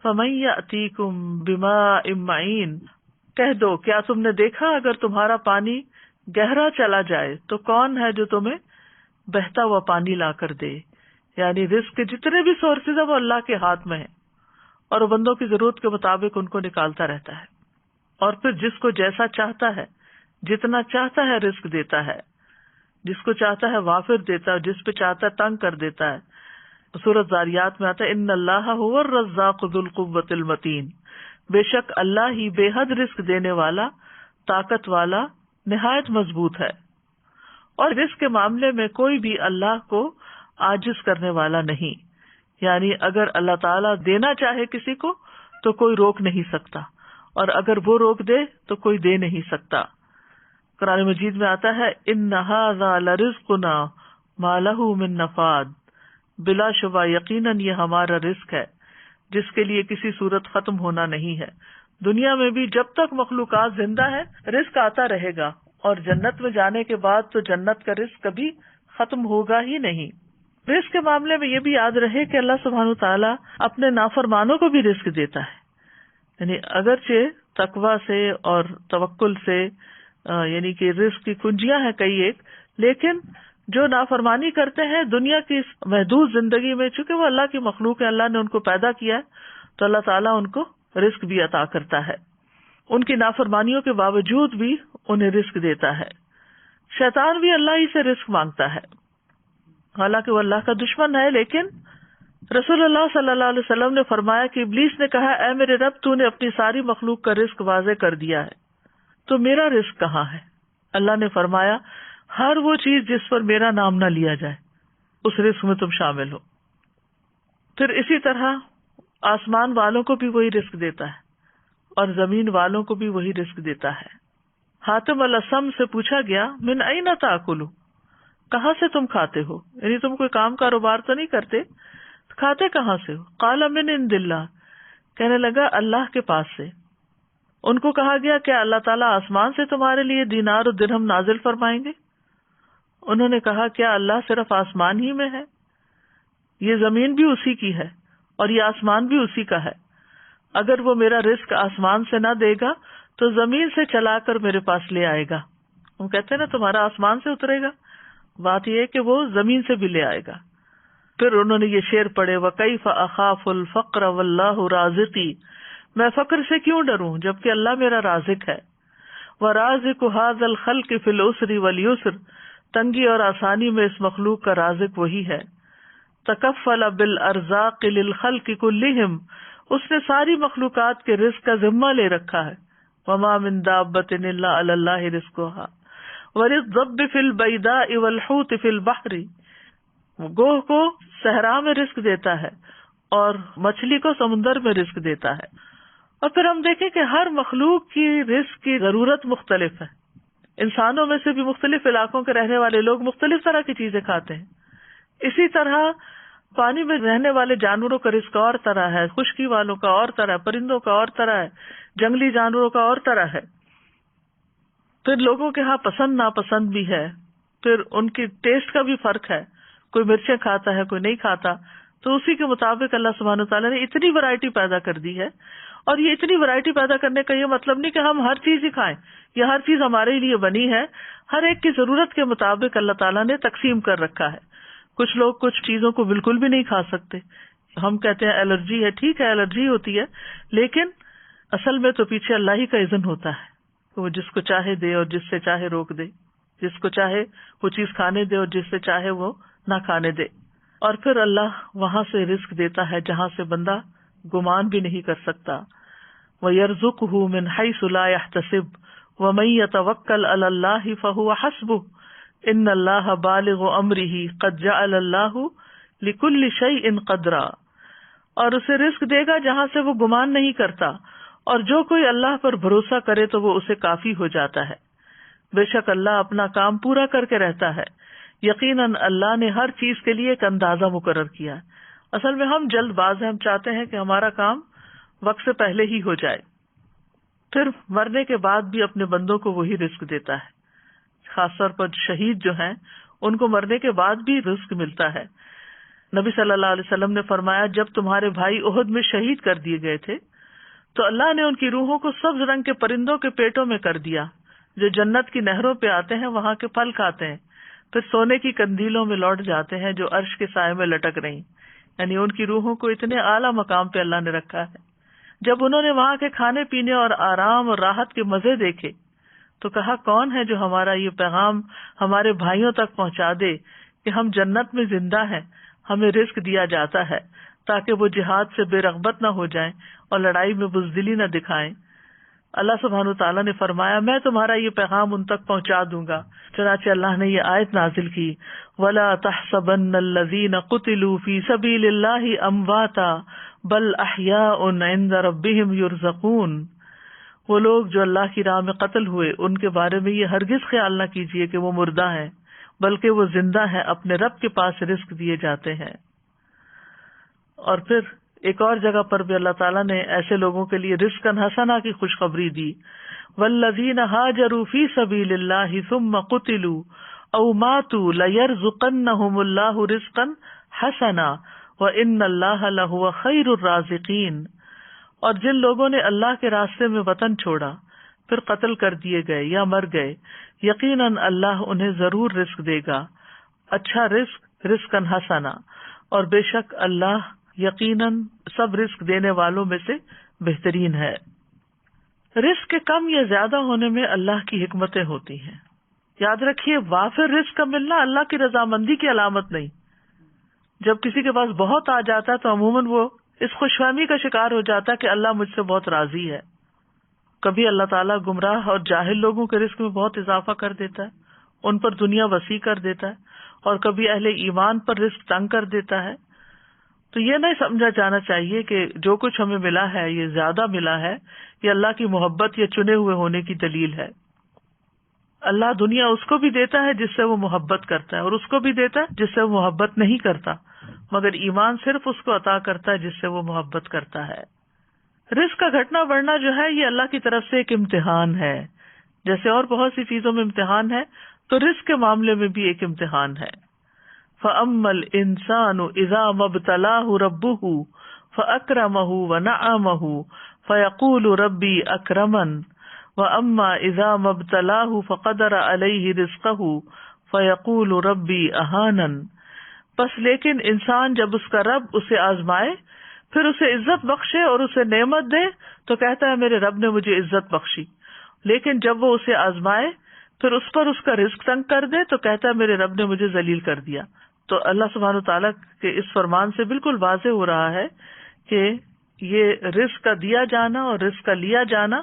فمن یأتیکم بماء معین، کہہ دو کیا تم نے دیکھا اگر تمہارا پانی گہرا چلا جائے تو کون ہے جو تمہیں بہتا ہوا پانی لا کر دے؟ یعنی رزق کے جتنے بھی سورسز ہیں وہ اللہ کے ہاتھ میں ہیں، اور وہ بندوں کی ضرورت کے مطابق ان کو نکالتا رہتا ہے، اور پھر جس کو جیسا چاہتا ہے، جتنا چاہتا ہے رزق دیتا ہے، جس کو چاہتا ہے وافر دیتا ہے، جس پہ چاہتا ہے تنگ کر دیتا ہے۔ سورۃ زاریات میں آتا ہے ان اللہ هو الرزاق ذو القوۃ المتین، بے شک اللہ ہی بے حد رزق دینے والا، طاقت والا، نہایت مضبوط ہے، اور رزق کے معاملے میں کوئی بھی اللہ کو عاجز کرنے والا نہیں۔ یعنی اگر اللہ تعالیٰ دینا چاہے کسی کو تو کوئی روک نہیں سکتا، اور اگر وہ روک دے تو کوئی دے نہیں سکتا۔ قرآن مجید میں آتا ہے ان ھذا لرزقنا ما لہ من نفاد، بلا شبہ یقیناً یہ ہمارا رزق ہے جس کے لیے کسی صورت ختم ہونا نہیں ہے۔ دنیا میں بھی جب تک مخلوقات زندہ ہے رزق آتا رہے گا، اور جنت میں جانے کے بعد تو جنت کا رزق کبھی ختم ہوگا ہی نہیں۔ رزق کے معاملے میں یہ بھی یاد رہے کہ اللہ سبحانہ تعالیٰ اپنے نافرمانوں کو بھی رزق دیتا ہے، یعنی اگرچہ تقویٰ سے اور توکل سے یعنی کہ رزق کی کنجیاں ہیں کئی ایک، لیکن جو نافرمانی کرتے ہیں دنیا کی اس محدود زندگی میں، چونکہ وہ اللہ کی مخلوق ہے، اللہ نے ان کو پیدا کیا ہے، تو اللہ تعالیٰ ان کو رزق بھی عطا کرتا ہے، ان کی نافرمانیوں کے باوجود بھی انہیں رزق دیتا ہے۔ شیطان بھی اللہ ہی سے رزق مانگتا ہے، حالانکہ وہ اللہ کا دشمن ہے، لیکن رسول اللہ صلی اللہ علیہ وسلم نے فرمایا کہ ابلیس نے کہا اے میرے رب تو نے اپنی ساری مخلوق کا رزق واضح کر دیا ہے، تو میرا رزق کہاں ہے؟ اللہ نے فرمایا ہر وہ چیز جس پر میرا نام نہ لیا جائے اس رزق میں تم شامل ہو۔ پھر اسی طرح آسمان والوں کو بھی وہی رزق دیتا ہے اور زمین والوں کو بھی وہی رزق دیتا ہے۔ حاتم الاسم سے پوچھا گیا من این تاکلوا، کہاں سے تم کھاتے ہو؟ یعنی تم کوئی کام کاروبار تو نہیں کرتے، کھاتے کہاں سے ہو؟ قال من عند اللہ، کہنے لگا اللہ کے پاس سے۔ ان کو کہا گیا کیا اللہ تعالیٰ آسمان سے تمہارے لیے دینار و درہم نازل فرمائیں گے؟ انہوں نے کہا کیا اللہ صرف آسمان ہی میں ہے؟ یہ زمین بھی اسی کی ہے اور یہ آسمان بھی اسی کا ہے، اگر وہ میرا رزق آسمان سے نہ دے گا تو زمین سے چلا کر میرے پاس لے آئے گا۔ ہم کہتے ہیں نا تمہارا آسمان سے اترے گا، بات یہ ہے کہ وہ زمین سے بھی لے آئے گا۔ پھر انہوں نے یہ شعر پڑھے وَكَيْفَ أَخَافُ الْفَقْرَ وَاللَّهُ رَازِقِي، میں فقر سے کیوں ڈروں جبکہ اللہ میرا رازق ہے۔ وَرَازِقُ هَذَا الْخَلْقِ فِي الْعُسْرِ وَالْيُسْرِ، تنگی اور آسانی میں اس مخلوق کا رازق وہی ہے۔ تکفل بالارزاق للخلق كلهم، اس نے ساری مخلوقات کے رزق کا ذمہ لے رکھا ہے۔ وما من دابۃ الا علی اللہ رزقها وللضب فی البیداء والحوت فی البحر، گوہ کو صحرا میں رزق دیتا ہے اور مچھلی کو سمندر میں رزق دیتا ہے۔ اور پھر ہم دیکھیں کہ ہر مخلوق کی رزق کی ضرورت مختلف ہے۔ انسانوں میں سے بھی مختلف علاقوں کے رہنے والے لوگ مختلف طرح کی چیزیں کھاتے ہیں، اسی طرح پانی میں رہنے والے جانوروں کا رزق اور طرح ہے، خشکی والوں کا اور طرح، پرندوں کا اور طرح ہے، جنگلی جانوروں کا اور طرح ہے۔ پھر لوگوں کے ہاں پسند ناپسند بھی ہے، پھر ان کی ٹیسٹ کا بھی فرق ہے، کوئی مرچیں کھاتا ہے کوئی نہیں کھاتا، تو اسی کے مطابق اللہ سبحانہ وتعالیٰ نے اتنی ورائٹی پیدا کر دی ہے۔ اور یہ اتنی ورائٹی پیدا کرنے کا یہ مطلب نہیں کہ ہم ہر چیز ہی کھائیں، یہ ہر چیز ہمارے لیے بنی ہے، ہر ایک کی ضرورت کے مطابق اللہ تعالیٰ نے تقسیم کر رکھا ہے۔ کچھ لوگ کچھ چیزوں کو بالکل بھی نہیں کھا سکتے، ہم کہتے ہیں الرجی ہے، ٹھیک ہے الرجی ہوتی ہے، لیکن اصل میں تو پیچھے اللہ ہی کا اذن ہوتا ہے کہ وہ جس کو چاہے دے اور جس سے چاہے روک دے، جس کو چاہے وہ چیز کھانے دے اور جس سے چاہے وہ نہ کھانے دے۔ اور پھر اللہ وہاں سے رزق دیتا ہے جہاں سے بندہ گمان بھی نہیں کر سکتا۔ وَيَرْزُقُهُ مِنْ حَيْثُ لَا يَحْتَسِبُ وَمَن يَتَوَكَّلْ عَلَى اللَّهِ فَهُوَ حَسْبُهُ إِنَّ اللَّهَ بَالِغُ أَمْرِهِ قَدْ جَعَلَ اللَّهُ لِكُلِّ شَيْءٍ قَدْرًا، اور اسے رزق دے گا جہاں سے وہ گمان نہیں کرتا، اور جو کوئی اللہ پر بھروسہ کرے تو وہ اسے کافی ہو جاتا ہے۔ بے شک اللہ اپنا کام پورا کر کے رہتا ہے، یقیناً اللہ نے ہر چیز کے لیے ایک اندازہ مقرر کیا ہے۔ اصل میں ہم جلد باز ہیں، ہم چاہتے ہیں کہ ہمارا کام وقت سے پہلے ہی ہو جائے. پھر مرنے کے بعد بھی اپنے بندوں کو وہی رزق دیتا ہے. خاص طور پر شہید جو ہیں ان کو مرنے کے بعد بھی رزق ملتا ہے. نبی صلی اللہ علیہ وسلم نے فرمایا جب تمہارے بھائی احد میں شہید کر دیے گئے تھے تو اللہ نے ان کی روحوں کو سبز رنگ کے پرندوں کے پیٹوں میں کر دیا جو جنت کی نہروں پہ آتے ہیں, وہاں کے پھل کھاتے ہیں, پھر سونے کی قندیلوں میں لوٹ جاتے ہیں جو عرش کے سائے میں لٹک رہی. یعنی ان کی روحوں کو اتنے اعلیٰ مقام پہ اللہ نے رکھا ہے. جب انہوں نے وہاں کے کھانے پینے اور آرام اور راحت کے مزے دیکھے تو کہا کون ہے جو ہمارا یہ پیغام ہمارے بھائیوں تک پہنچا دے کہ ہم جنت میں زندہ ہیں, ہمیں رزق دیا جاتا ہے تاکہ وہ جہاد سے بے رغبت نہ ہو جائیں اور لڑائی میں بزدلی نہ دکھائیں. اللہ سبحانہ وتعالیٰ نے فرمایا میں تمہارا یہ پیغام ان تک پہنچا دوں گا. چنانچہ اللہ نے یہ آیت نازل کی وَلَا تَحْسَبَنَّ الَّذِينَ قُتِلُوا فِي سَبِيلِ اللَّهِ أَمْوَاتًا بَلْ أَحْيَاءٌ عِندَ رَبِّهِمْ يُرْزَقُونَ. وہ لوگ جو اللہ کی راہ میں قتل ہوئے ان کے بارے میں یہ ہرگز خیال نہ کیجیے کہ وہ مردہ ہیں, بلکہ وہ زندہ ہیں, اپنے رب کے پاس رزق دیے جاتے ہیں. اور پھر ایک اور جگہ پر بھی اللہ تعالیٰ نے ایسے لوگوں کے لیے رزقاً حسنا کی خوشخبری دی. والذین ہاجروا فی سبیل اللہ ثم قتلوا او ماتوا لیرزقنہم اللہ رزقا حسنا وان اللہ لہو خیر الرازقین. اور جن لوگوں نے اللہ کے راستے میں وطن چھوڑا پھر قتل کر دیے گئے یا مر گئے, یقیناً اللہ انہیں ضرور رزق دے گا, اچھا رزق, رزقاً حسنا, اور بے شک اللہ یقیناً سب رزق دینے والوں میں سے بہترین ہے. رزق کے کم یا زیادہ ہونے میں اللہ کی حکمتیں ہوتی ہیں. یاد رکھیے وافر رزق کا ملنا اللہ کی رضامندی کی علامت نہیں. جب کسی کے پاس بہت آ جاتا ہے تو عموماً وہ اس خوش فہمی کا شکار ہو جاتا ہے کہ اللہ مجھ سے بہت راضی ہے. کبھی اللہ تعالیٰ گمراہ اور جاہل لوگوں کے رزق میں بہت اضافہ کر دیتا ہے, ان پر دنیا وسیع کر دیتا ہے, اور کبھی اہل ایمان پر رزق تنگ کر دیتا ہے. تو یہ نہیں سمجھا جانا چاہیے کہ جو کچھ ہمیں ملا ہے یہ زیادہ ملا ہے, یہ اللہ کی محبت یا چنے ہوئے ہونے کی دلیل ہے. اللہ دنیا اس کو بھی دیتا ہے جس سے وہ محبت کرتا ہے, اور اس کو بھی دیتا ہے جس سے وہ محبت نہیں کرتا, مگر ایمان صرف اس کو عطا کرتا ہے جس سے وہ محبت کرتا ہے. رزق کا گھٹنا بڑھنا جو ہے یہ اللہ کی طرف سے ایک امتحان ہے. جیسے اور بہت سی چیزوں میں امتحان ہے تو رزق کے معاملے میں بھی ایک امتحان ہے. فَأَمَّا الْإِنسَانُ إِذَا مَا ابْتَلَاهُ رَبُّهُ فَأَكْرَمَهُ وَنَعَّمَهُ فَيَقُولُ رَبِّي أَكْرَمَنِ وَأَمَّا إِذَا مَا ابْتَلَاهُ فَقَدَرَ عَلَيْهِ رِزْقَهُ فَيَقُولُ رَبِّي أَهَانَنِ. بس لیکن انسان جب اس کا رب اسے آزمائے پھر اسے عزت بخشے اور اسے نعمت دے تو کہتا ہے میرے رب نے مجھے عزت بخشی, لیکن جب وہ اسے آزمائے پھر اس پر اس کا رزق تنگ کر دے تو کہتا ہے میرے رب نے مجھے ذلیل کر دیا. تو اللہ سبحانہ وتعالیٰ کے اس فرمان سے بالکل واضح ہو رہا ہے کہ یہ رزق کا دیا جانا اور رزق کا لیا جانا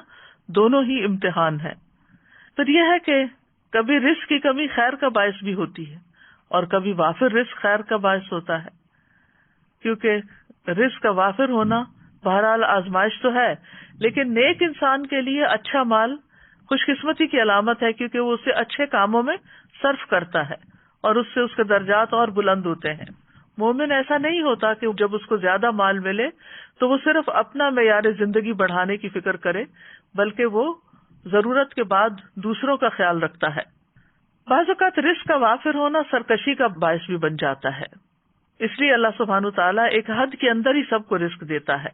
دونوں ہی امتحان ہے. پھر یہ ہے کہ کبھی رزق کی کمی خیر کا باعث بھی ہوتی ہے اور کبھی وافر رزق خیر کا باعث ہوتا ہے, کیونکہ رزق کا وافر ہونا بہرحال آزمائش تو ہے, لیکن نیک انسان کے لیے اچھا مال خوش قسمتی کی علامت ہے, کیونکہ وہ اسے اچھے کاموں میں صرف کرتا ہے اور اس سے اس کے درجات اور بلند ہوتے ہیں. مومن ایسا نہیں ہوتا کہ جب اس کو زیادہ مال ملے تو وہ صرف اپنا معیار زندگی بڑھانے کی فکر کرے, بلکہ وہ ضرورت کے بعد دوسروں کا خیال رکھتا ہے. بعض اوقات رزق کا وافر ہونا سرکشی کا باعث بھی بن جاتا ہے, اس لیے اللہ سبحانہ تعالیٰ ایک حد کے اندر ہی سب کو رزق دیتا ہے.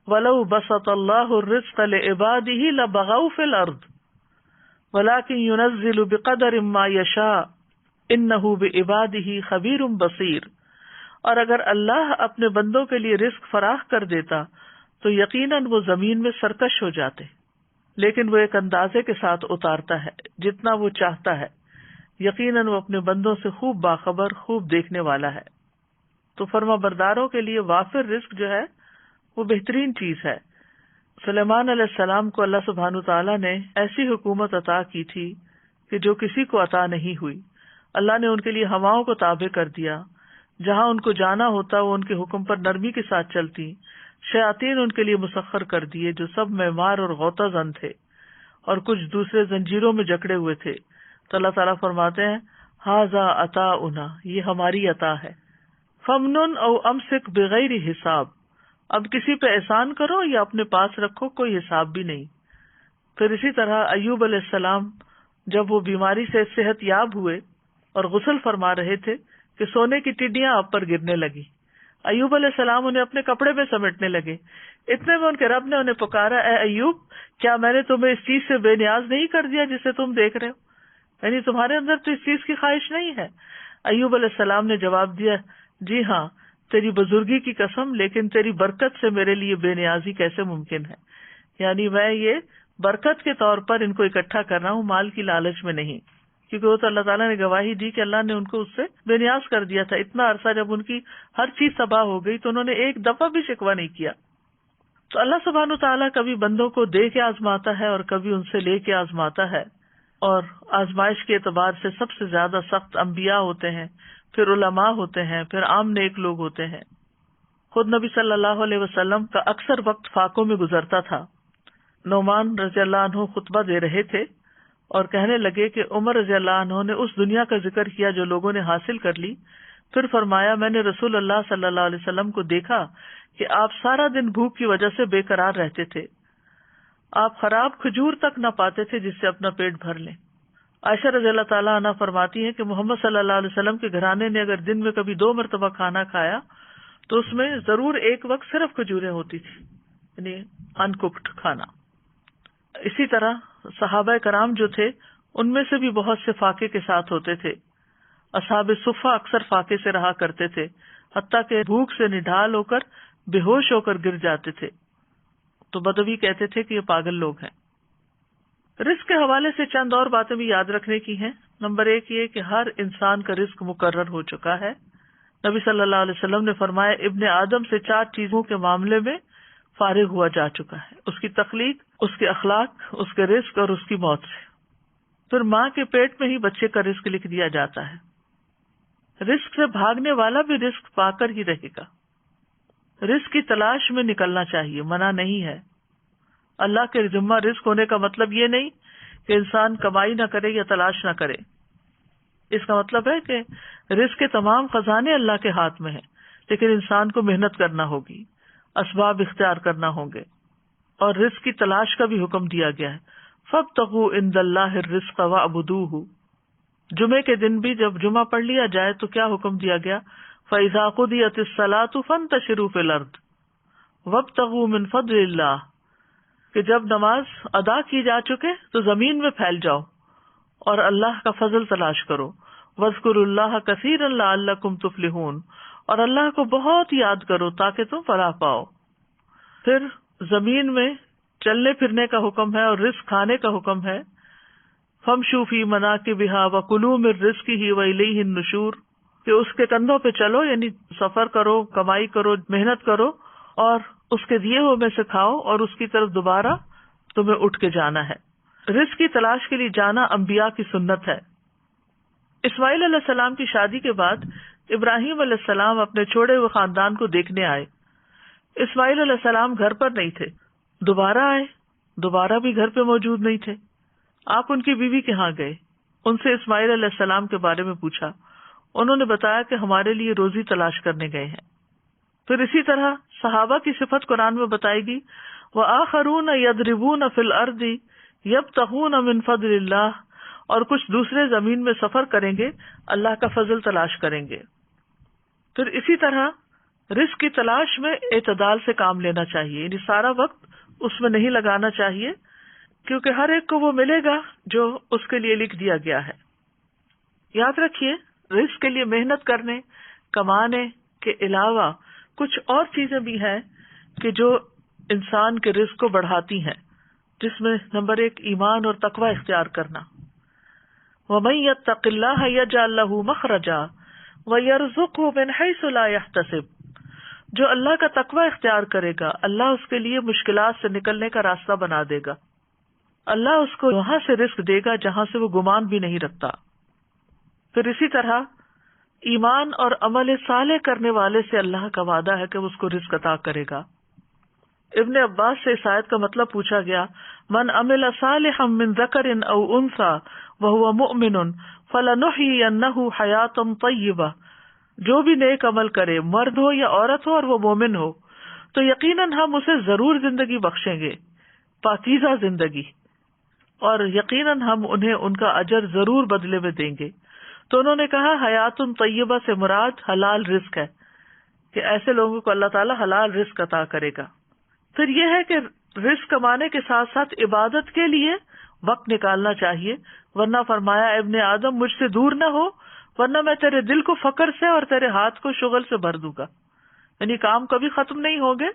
وَلَوْ بَسَطَ اللَّهُ الرِّزْقَ لِعِبَادِهِ لَبَغَوْا فِي الْأَرْضِ وَلَكِنْ يُنَزِّلُ بِقَدَرٍ مَا يَشَاءُ إِنَّهُ بِعِبَادِهِ خَبِيرٌ بَصِيرٌ. اور اگر اللہ اپنے بندوں کے لیے رزق فراخ کر دیتا تو یقیناً وہ زمین میں سرکش ہو جاتے, لیکن وہ ایک اندازے کے ساتھ اتارتا ہے جتنا وہ چاہتا ہے. یقیناً وہ اپنے بندوں سے خوب باخبر, خوب دیکھنے والا ہے. تو فرما برداروں کے لیے وافر رزق جو ہے وہ بہترین چیز ہے. سلیمان علیہ السلام کو اللہ سبحانہ تعالیٰ نے ایسی حکومت عطا کی تھی کہ جو کسی کو عطا نہیں ہوئی. اللہ نے ان کے لیے ہواؤں کو تابع کر دیا, جہاں ان کو جانا ہوتا وہ ان کے حکم پر نرمی کے ساتھ چلتی. شیاطین ان کے لیے مسخر کر دیے جو سب معمار اور غوطہ زن تھے, اور کچھ دوسرے زنجیروں میں جکڑے ہوئے تھے. تو اللہ تعالیٰ فرماتے ہیں ھذا عطاؤنا, یہ ہماری عطا ہے. فمنن او امسک بغیر حساب, اب کسی پہ احسان کرو یا اپنے پاس رکھو، کوئی حساب بھی نہیں۔ پھر اسی طرح ایوب علیہ السلام جب وہ بیماری سے صحت یاب ہوئے اور غسل فرما رہے تھے کہ سونے کی ٹڈیاں آپ پر گرنے لگی، ایوب علیہ السلام انہیں اپنے کپڑے میں سمیٹنے لگے۔ اتنے میں ان کے رب نے انہیں پکارا، اے ایوب، کیا میں نے تمہیں اس چیز سے بے نیاز نہیں کر دیا جسے تم دیکھ رہے ہو؟ یعنی تمہارے اندر تو اس چیز کی خواہش نہیں ہے؟ ایوب علیہ السلام نے جواب دیا، جی ہاں، تیری بزرگی کی قسم، لیکن تیری برکت سے میرے لیے بے نیازی کیسے ممکن ہے؟ یعنی میں یہ برکت کے طور پر ان کو اکٹھا کر رہا ہوں، مال کی لالچ میں نہیں، کیونکہ وہ تو اللہ تعالیٰ نے گواہی دی کہ اللہ نے ان کو اس سے بے نیاز کر دیا تھا۔ اتنا عرصہ جب ان کی ہر چیز تباہ ہو گئی تو انہوں نے ایک دفعہ بھی شکوہ نہیں کیا۔ تو اللہ سبحانہ وتعالیٰ کبھی بندوں کو دے کے آزماتا ہے اور کبھی ان سے لے کے آزماتا ہے، اور آزمائش کے اعتبار سے سب سے زیادہ سخت انبیاء ہوتے ہیں، پھر علماء ہوتے ہیں، پھر عام نیک لوگ ہوتے ہیں۔ خود نبی صلی اللہ علیہ وسلم کا اکثر وقت فاقوں میں گزرتا تھا۔ نعمان رضی اللہ عنہ خطبہ دے رہے تھے اور کہنے لگے کہ عمر رضی اللہ عنہ نے اس دنیا کا ذکر کیا جو لوگوں نے حاصل کر لی، پھر فرمایا، میں نے رسول اللہ صلی اللہ علیہ وسلم کو دیکھا کہ آپ سارا دن بھوک کی وجہ سے بے قرار رہتے تھے، آپ خراب کھجور تک نہ پاتے تھے جس سے اپنا پیٹ بھر لیں۔ عائشہ رضی اللہ تعالیٰ عنہ فرماتی ہیں کہ محمد صلی اللہ علیہ وسلم کے گھرانے نے اگر دن میں کبھی 2 مرتبہ کھانا کھایا تو اس میں ضرور ایک وقت صرف کھجوریں ہوتی تھی، یعنی ان کوکڈ کھانا۔ اسی طرح صحابہ کرام جو تھے ان میں سے بھی بہت سے فاقے کے ساتھ ہوتے تھے۔ اصحاب صفہ اکثر فاقے سے رہا کرتے تھے، حتیٰ کہ بھوک سے نڈھال ہو کر بے ہوش ہو کر گر جاتے تھے، تو بدوی کہتے تھے کہ یہ پاگل لوگ ہیں۔ رزق کے حوالے سے چند اور باتیں بھی یاد رکھنے کی ہیں۔ نمبر 1 یہ کہ ہر انسان کا رزق مقرر ہو چکا ہے۔ نبی صلی اللہ علیہ وسلم نے فرمایا، ابن آدم سے 4 چیزوں کے معاملے میں فارغ ہوا جا چکا ہے، اس کی تخلیق، اس کے اخلاق، اس کے رزق اور اس کی موت سے۔ پھر ماں کے پیٹ میں ہی بچے کا رزق لکھ دیا جاتا ہے۔ رزق سے بھاگنے والا بھی رزق پا کر ہی رہے گا۔ رزق کی تلاش میں نکلنا چاہیے، منع نہیں ہے۔ اللہ کے ذمہ رزق ہونے کا مطلب یہ نہیں کہ انسان کمائی نہ کرے یا تلاش نہ کرے۔ اس کا مطلب ہے کہ رزق کے تمام خزانے اللہ کے ہاتھ میں ہیں، لیکن انسان کو محنت کرنا ہوگی، اسباب اختیار کرنا ہوں گے، اور رزق کی تلاش کا بھی حکم دیا گیا ہے۔ فَابْتَغُوا عِندَ اللَّهِ الرِّزْقَ وَاعْبُدُوهُ۔ جمعے کے دن بھی جب جمعہ پڑھ لیا جائے تو کیا حکم دیا گیا؟ فَإِذَا قُضِيَتِ الصَّلَاةُ فَانتَشِرُوا فِي الْأَرْضِ وَابْتَغُوا مِن فَضْلِ اللَّهِ، کہ جب نماز ادا کی جا چکے تو زمین میں پھیل جاؤ اور اللہ کا فضل تلاش کرو۔ وَاذْكُرُوا اللَّهَ كَثِيرًا لَعَلَّكُمْ تُفْلِحُونَ، اور اللہ کو بہت یاد کرو تاکہ تم فلاح پاؤ۔ پھر زمین میں چلنے پھرنے کا حکم ہے اور رزق کھانے کا حکم ہے۔ فَامْشُوا فِي مَنَاكِبِهَا وَكُلُوا مِن رِّزْقِهِ وَإِلَيْهِ النُّشُورُ، کہ اس کے کندھوں پہ چلو، یعنی سفر کرو، کمائی کرو، محنت کرو، اور اس کے دیے ہوئے میں سے کھاؤ، اور اس کی طرف دوبارہ تمہیں اٹھ کے جانا ہے۔ رزق کی تلاش کے لیے جانا انبیاء کی سنت ہے۔ اسماعیل علیہ السلام کی شادی کے بعد ابراہیم علیہ السلام اپنے چھوڑے ہوئے خاندان کو دیکھنے آئے۔ اسماعیل علیہ السلام گھر پر نہیں تھے، دوبارہ آئے، دوبارہ بھی گھر پہ موجود نہیں تھے۔ آپ ان کی بیوی کے ہاں گئے، ان سے اسماعیل علیہ السلام کے بارے میں پوچھا۔ انہوں نے بتایا کہ ہمارے لیے روزی تلاش کرنے گئے ہیں۔ پھر اسی طرح صحابہ کی صفت قرآن میں بتائی گئی، وَآخَرُونَ يَضْرِبُونَ فِي الْأَرْضِ يَبْتَغُونَ مِن فَضْلِ اللَّهِ، اور کچھ دوسرے زمین میں سفر کریں گے، اللہ کا فضل تلاش کریں گے۔ پھر اسی طرح رزق کی تلاش میں اعتدال سے کام لینا چاہیے، یعنی سارا وقت اس میں نہیں لگانا چاہیے، کیونکہ ہر ایک کو وہ ملے گا جو اس کے لیے لکھ دیا گیا ہے۔ یاد رکھیے، رزق کے لیے محنت کرنے، کمانے کے علاوہ کچھ اور چیزیں بھی ہیں کہ جو انسان کے رزق کو بڑھاتی ہیں، جس میں نمبر 1 ایمان اور تقوی اختیار کرنا۔ وَمَن يَتَّقِ اللَّهَ يَجْعَل لَّهُ مَخْرَجًا وَيَرْزُقْهُ مِنْ حَيْثُ لَا يَحْتَسِبُ، جو اللہ کا تقوی اختیار کرے گا اللہ اس کے لیے مشکلات سے نکلنے کا راستہ بنا دے گا، اللہ اس کو وہاں سے رزق دے گا جہاں سے وہ گمان بھی نہیں رکھتا۔ پھر اسی طرح ایمان اور عمل صالح کرنے والے سے اللہ کا وعدہ ہے کہ وہ اس کو رزق عطا کرے گا۔ ابن عباس سے اس آیت کا مطلب پوچھا گیا، من عمل صالحا من ذکر او انثى وهو مؤمن فلنحيينه حیاتا طیبہ، جو بھی نیک عمل کرے، مرد ہو یا عورت ہو اور وہ مومن ہو، تو یقیناً ہم اسے ضرور زندگی بخشیں گے، پاکیزہ زندگی، اور یقیناً ہم انہیں ان کا اجر ضرور بدلے میں دیں گے۔ تو انہوں نے کہا حیات طیبہ سے مراد حلال رزق ہے، کہ ایسے لوگوں کو اللہ تعالیٰ حلال رزق عطا کرے گا۔ پھر یہ ہے کہ رزق کمانے کے ساتھ ساتھ عبادت کے لیے وقت نکالنا چاہیے، ورنہ فرمایا ابن آدم مجھ سے دور نہ ہو ورنہ میں تیرے دل کو فقر سے اور تیرے ہاتھ کو شغل سے بھر دوں گا۔ یعنی کام کبھی ختم نہیں ہوگے،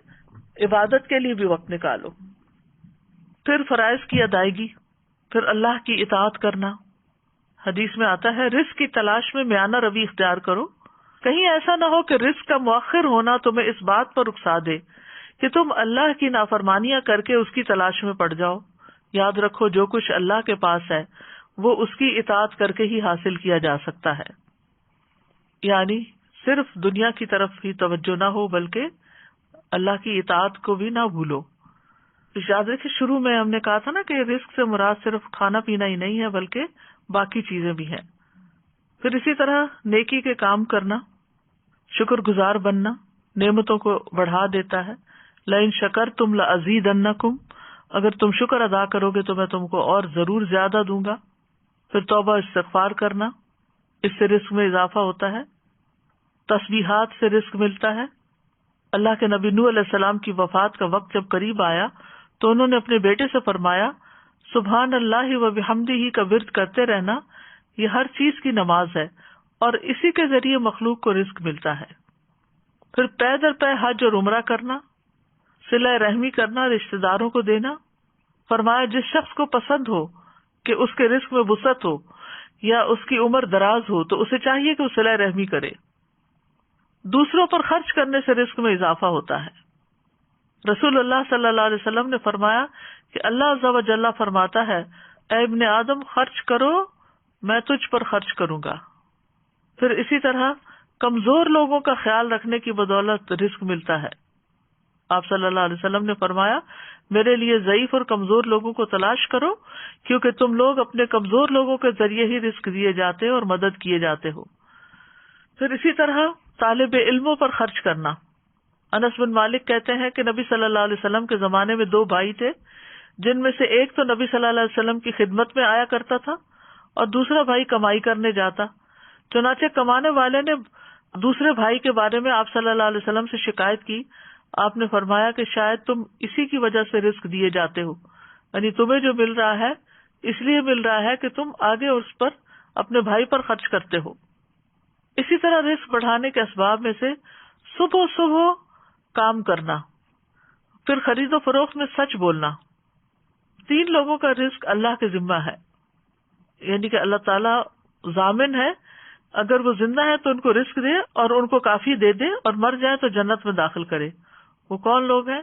عبادت کے لیے بھی وقت نکالو۔ پھر فرائض کی ادائیگی، پھر اللہ کی اطاعت کرنا۔ حدیث میں آتا ہے رزق کی تلاش میں میانہ روی اختیار کرو، کہیں ایسا نہ ہو کہ رزق کا مؤخر ہونا تمہیں اس بات پر اکسا دے کہ تم اللہ کی نافرمانیاں کر کے اس کی تلاش میں پڑ جاؤ۔ یاد رکھو جو کچھ اللہ کے پاس ہے وہ اس کی اطاعت کر کے ہی حاصل کیا جا سکتا ہے، یعنی صرف دنیا کی طرف ہی توجہ نہ ہو بلکہ اللہ کی اطاعت کو بھی نہ بھولو۔ یاد رکھیں شروع میں ہم نے کہا تھا نا کہ رزق سے مراد صرف کھانا پینا ہی نہیں ہے بلکہ باقی چیزیں بھی ہیں۔ پھر اسی طرح نیکی کے کام کرنا، شکر گزار بننا نعمتوں کو بڑھا دیتا ہے۔ لئن شکرتم لازیدنکم، اگر تم شکر ادا کرو گے تو میں تم کو اور ضرور زیادہ دوں گا۔ پھر توبہ استغفار کرنا، اس سے رزق میں اضافہ ہوتا ہے۔ تسبیحات سے رزق ملتا ہے۔ اللہ کے نبی نوح علیہ السلام کی وفات کا وقت جب قریب آیا تو انہوں نے اپنے بیٹے سے فرمایا سبحان اللہ و بحمدہ کا ورد کرتے رہنا، یہ ہر چیز کی نماز ہے اور اسی کے ذریعے مخلوق کو رزق ملتا ہے۔ پھر پے در پے حج اور عمرہ کرنا، صلہ رحمی کرنا، رشتہ داروں کو دینا۔ فرمایا جس شخص کو پسند ہو کہ اس کے رزق میں وسعت ہو یا اس کی عمر دراز ہو تو اسے چاہیے کہ وہ صلہ رحمی کرے۔ دوسروں پر خرچ کرنے سے رزق میں اضافہ ہوتا ہے۔ رسول اللہ صلی اللہ علیہ وسلم نے فرمایا کہ اللہ عز و جل فرماتا ہے اے ابن آدم خرچ کرو میں تجھ پر خرچ کروں گا۔ پھر اسی طرح کمزور لوگوں کا خیال رکھنے کی بدولت رزق ملتا ہے۔ آپ صلی اللہ علیہ وسلم نے فرمایا میرے لیے ضعیف اور کمزور لوگوں کو تلاش کرو کیونکہ تم لوگ اپنے کمزور لوگوں کے ذریعے ہی رزق دیے جاتے اور مدد کیے جاتے ہو۔ پھر اسی طرح طالب علموں پر خرچ کرنا۔ انس بن مالک کہتے ہیں کہ نبی صلی اللہ علیہ وسلم کے زمانے میں 2 بھائی تھے جن میں سے ایک تو نبی صلی اللہ علیہ وسلم کی خدمت میں آیا کرتا تھا اور دوسرا بھائی کمائی کرنے جاتا۔ چنانچہ کمانے والے نے دوسرے بھائی کے بارے میں آپ صلی اللہ علیہ وسلم سے شکایت کی۔ آپ نے فرمایا کہ شاید تم اسی کی وجہ سے رزق دیے جاتے ہو، یعنی تمہیں جو مل رہا ہے اس لیے مل رہا ہے کہ تم آگے اس پر اپنے بھائی پر خرچ کرتے ہو۔ اسی طرح رزق بڑھانے کے اسباب میں سے صبح صبح کام کرنا، پھر خرید و فروخت میں سچ بولنا۔ 3 لوگوں کا رزق اللہ کے ذمہ ہے، یعنی کہ اللہ تعالیٰ ضامن ہے، اگر وہ زندہ ہے تو ان کو رزق دے اور ان کو کافی دے دے، اور مر جائے تو جنت میں داخل کرے۔ وہ کون لوگ ہیں؟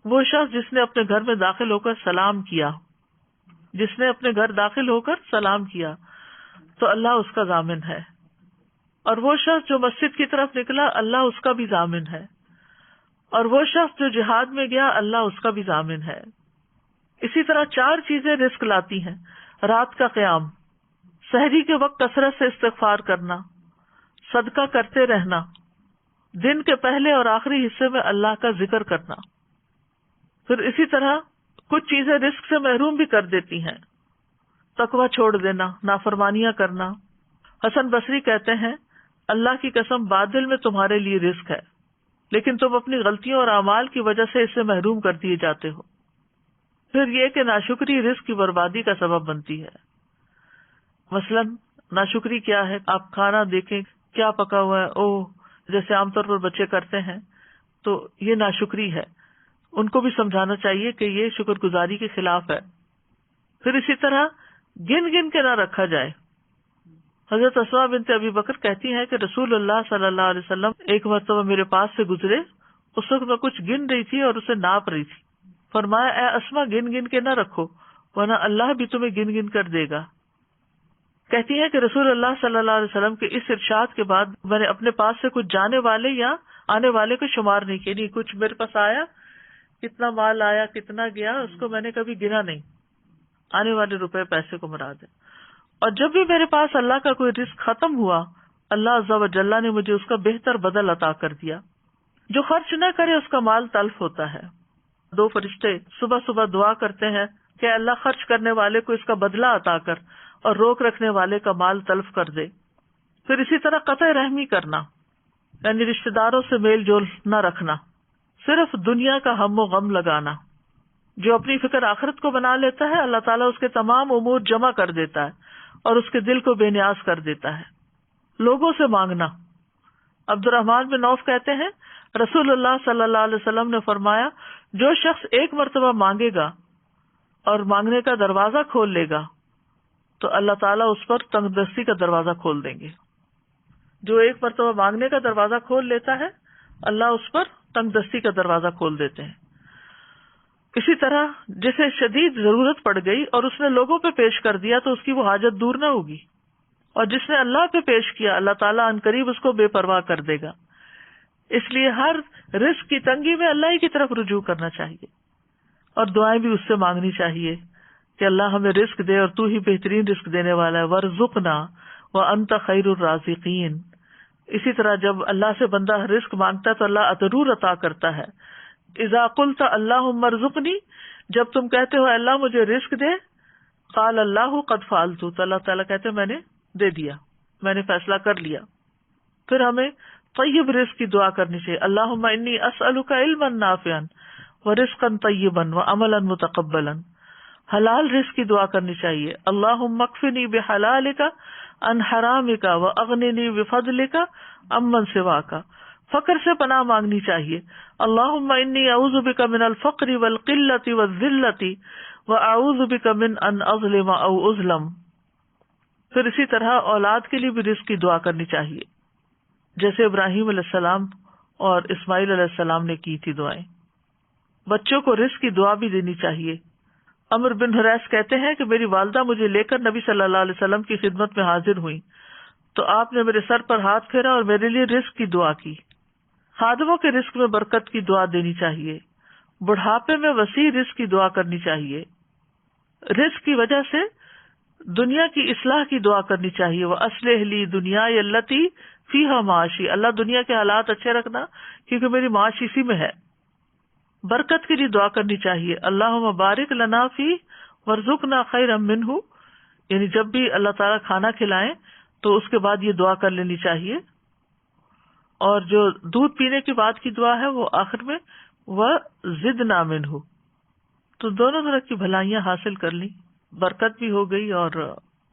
وہ شخص جس نے اپنے گھر میں داخل ہو کر سلام کیا، جس نے اپنے گھر داخل ہو کر سلام کیا تو اللہ اس کا ضامن ہے، اور وہ شخص جو مسجد کی طرف نکلا اللہ اس کا بھی ضامن ہے، اور وہ شخص جو جہاد میں گیا اللہ اس کا بھی ضامن ہے۔ اسی طرح 4 چیزیں رزق لاتی ہیں، رات کا قیام، سحری کے وقت کثرت سے استغفار کرنا، صدقہ کرتے رہنا، دن کے پہلے اور آخری حصے میں اللہ کا ذکر کرنا۔ پھر اسی طرح کچھ چیزیں رزق سے محروم بھی کر دیتی ہیں، تقوی چھوڑ دینا، نافرمانیاں کرنا۔ حسن بصری کہتے ہیں اللہ کی قسم بادل میں تمہارے لیے رزق ہے لیکن تم اپنی غلطیوں اور اعمال کی وجہ سے اس سے محروم کر دیے جاتے ہو۔ پھر یہ کہ ناشکری رزق کی بربادی کا سبب بنتی ہے۔ مثلا ناشکری کیا ہے؟ آپ کھانا دیکھیں کیا پکا ہوا ہے، اوہ، جیسے عام طور پر بچے کرتے ہیں، تو یہ ناشکری ہے۔ ان کو بھی سمجھانا چاہیے کہ یہ شکر گزاری کے خلاف ہے۔ پھر اسی طرح گن گن کے نہ رکھا جائے۔ حضرت اسماء بنت ابی بکر کہتی ہیں کہ رسول اللہ صلی اللہ علیہ وسلم ایک مرتبہ میرے پاس سے گزرے، اس وقت میں کچھ گن رہی تھی اور اسے ناپ رہی تھی۔ فرمایا اے اسماء گن گن کے نہ رکھو ورنہ اللہ بھی تمہیں گن گن کر دے گا۔ کہتی ہیں کہ رسول اللہ صلی اللہ علیہ وسلم کے اس ارشاد کے بعد میں نے اپنے پاس سے کچھ جانے والے یا آنے والے کو شمار نہیں کیا، نہیں کچھ میرے پاس آیا، کتنا مال آیا کتنا گیا اس کو میں نے کبھی گنا نہیں، آنے والے روپے پیسے کو مراد ہے۔ اور جب بھی میرے پاس اللہ کا کوئی رزق ختم ہوا اللہ عز و جل نے مجھے اس کا بہتر بدل عطا کر دیا۔ جو خرچ نہ کرے اس کا مال تلف ہوتا ہے. 2 فرشتے صبح صبح دعا کرتے ہیں کہ اللہ خرچ کرنے والے کو اس کا بدلہ عطا کر اور روک رکھنے والے کا مال تلف کر دے. پھر اسی طرح قطع رحمی کرنا، یعنی رشتہ داروں سے میل جول نہ رکھنا، صرف دنیا کا ہم و غم لگانا. جو اپنی فکر آخرت کو بنا لیتا ہے اللہ تعالیٰ اس کے تمام امور جمع کر دیتا ہے اور اس کے دل کو بے نیاز کر دیتا ہے. لوگوں سے مانگنا. عبد الرحمن بن عوف کہتے ہیں رسول اللہ صلی اللہ علیہ وسلم نے فرمایا جو شخص 1 مرتبہ مانگے گا اور مانگنے کا دروازہ کھول لے گا تو اللہ تعالیٰ اس پر تنگ دستی کا دروازہ کھول دیں گے. جو 1 مرتبہ مانگنے کا دروازہ کھول لیتا ہے اللہ اس پر تنگ دستی کا دروازہ کھول دیتے ہیں. اسی طرح جسے شدید ضرورت پڑ گئی اور اس نے لوگوں پہ پیش کر دیا تو اس کی وہ حاجت دور نہ ہوگی، اور جس نے اللہ پہ پیش کیا اللہ تعالیٰ عنقریب اس کو بے پرواہ کر دے گا. اس لیے ہر رزق کی تنگی میں اللہ ہی کی طرف رجوع کرنا چاہیے اور دعائیں بھی اس سے مانگنی چاہیے کہ اللہ ہمیں رزق دے اور تو ہی بہترین رزق دینے والا ہے. وارزقنا وانت خیر الرازقین. اسی طرح جب اللہ سے بندہ رزق مانگتا ہے تو اللہ ضرور عطا کرتا ہے. اذا قلت اللہم ارزقنی، جب تم کہتے ہو اللہ مجھے رزق دے، قال اللہ قد فعلت، تو اللہ تعالیٰ کہتے میں نے دے دیا، میں نے فیصلہ کر لیا. پھر ہمیں طیب رزق کی دعا کرنی چاہیے. اللہم انی اسألک علما نافعا ورزقا طیبا وعملا متقبلا. حلال رزق کی دعا کرنی چاہیے. اللہم اکفنی بحلالک عن حرامک واغننی بفضلک عمن سواک. فقر سے پناہ مانگنی چاہیے. اللہم انی اعوذ بک من الفقر والقلۃ والذلۃ واعوذ بک من ان اظلم او اظلم. پھر اسی طرح اولاد کے لیے بھی رزق کی دعا کرنی چاہیے، جیسے ابراہیم علیہ السلام اور اسماعیل علیہ السلام نے کی تھی دعائیں. بچوں کو رزق کی دعا بھی دینی چاہیے. عمر بن حریث کہتے ہیں کہ میری والدہ مجھے لے کر نبی صلی اللہ علیہ وسلم کی خدمت میں حاضر ہوئی تو آپ نے میرے سر پر ہاتھ پھیرا اور میرے لیے رزق کی دعا کی. خادموں کے رزق میں برکت کی دعا دینی چاہیے. بڑھاپے میں وسیع رزق کی دعا کرنی چاہیے. رزق کی وجہ سے دنیا کی اصلاح کی دعا کرنی چاہیے. وَأَصْلِحْ لِي دُنْيَايَ الَّتِي فِيهَا مَعَاشِي. اللہ دنیا کے حالات اچھے رکھنا کیونکہ میری معاش اسی میں ہے. برکت کے لیے دعا کرنی چاہیے. اللہم بارک لنا فی ورزقنا خیرا منہ. یعنی جب بھی اللہ تعالیٰ کھانا کھلائیں تو اس کے بعد یہ دعا کر لینی چاہیے. اور جو دودھ پینے کے بعد کی دعا ہے وہ آخر میں وزدنا منہ. تو دونوں طرح کی بھلائیاں حاصل کر لی، برکت بھی ہو گئی اور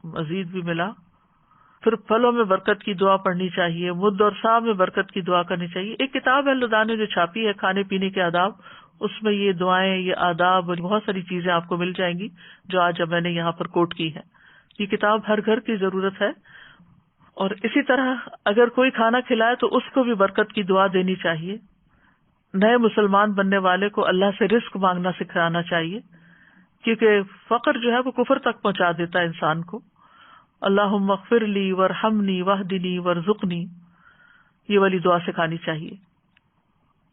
مزید بھی ملا. پھر پھلوں میں برکت کی دعا پڑھنی چاہیے. مد اور سا میں برکت کی دعا کرنی چاہیے. ایک کتاب ہے لدھا نے جو چھاپی ہے کھانے پینے کے آداب، اس میں یہ دعائیں، یہ آداب اور بہت ساری چیزیں آپ کو مل جائیں گی جو آج میں نے یہاں پر کوٹ کی ہے. یہ کتاب ہر گھر کی ضرورت ہے. اور اسی طرح اگر کوئی کھانا کھلائے تو اس کو بھی برکت کی دعا دینی چاہیے. نئے مسلمان بننے والے کو اللہ سے رزق مانگنا سکھانا چاہیے کیونکہ فقر جو ہے وہ کفر تک پہنچا دیتا ہے انسان کو. اللہم اغفر لی وارحمنی واہدنی وارزقنی، یہ والی دعا سکھانی چاہیے.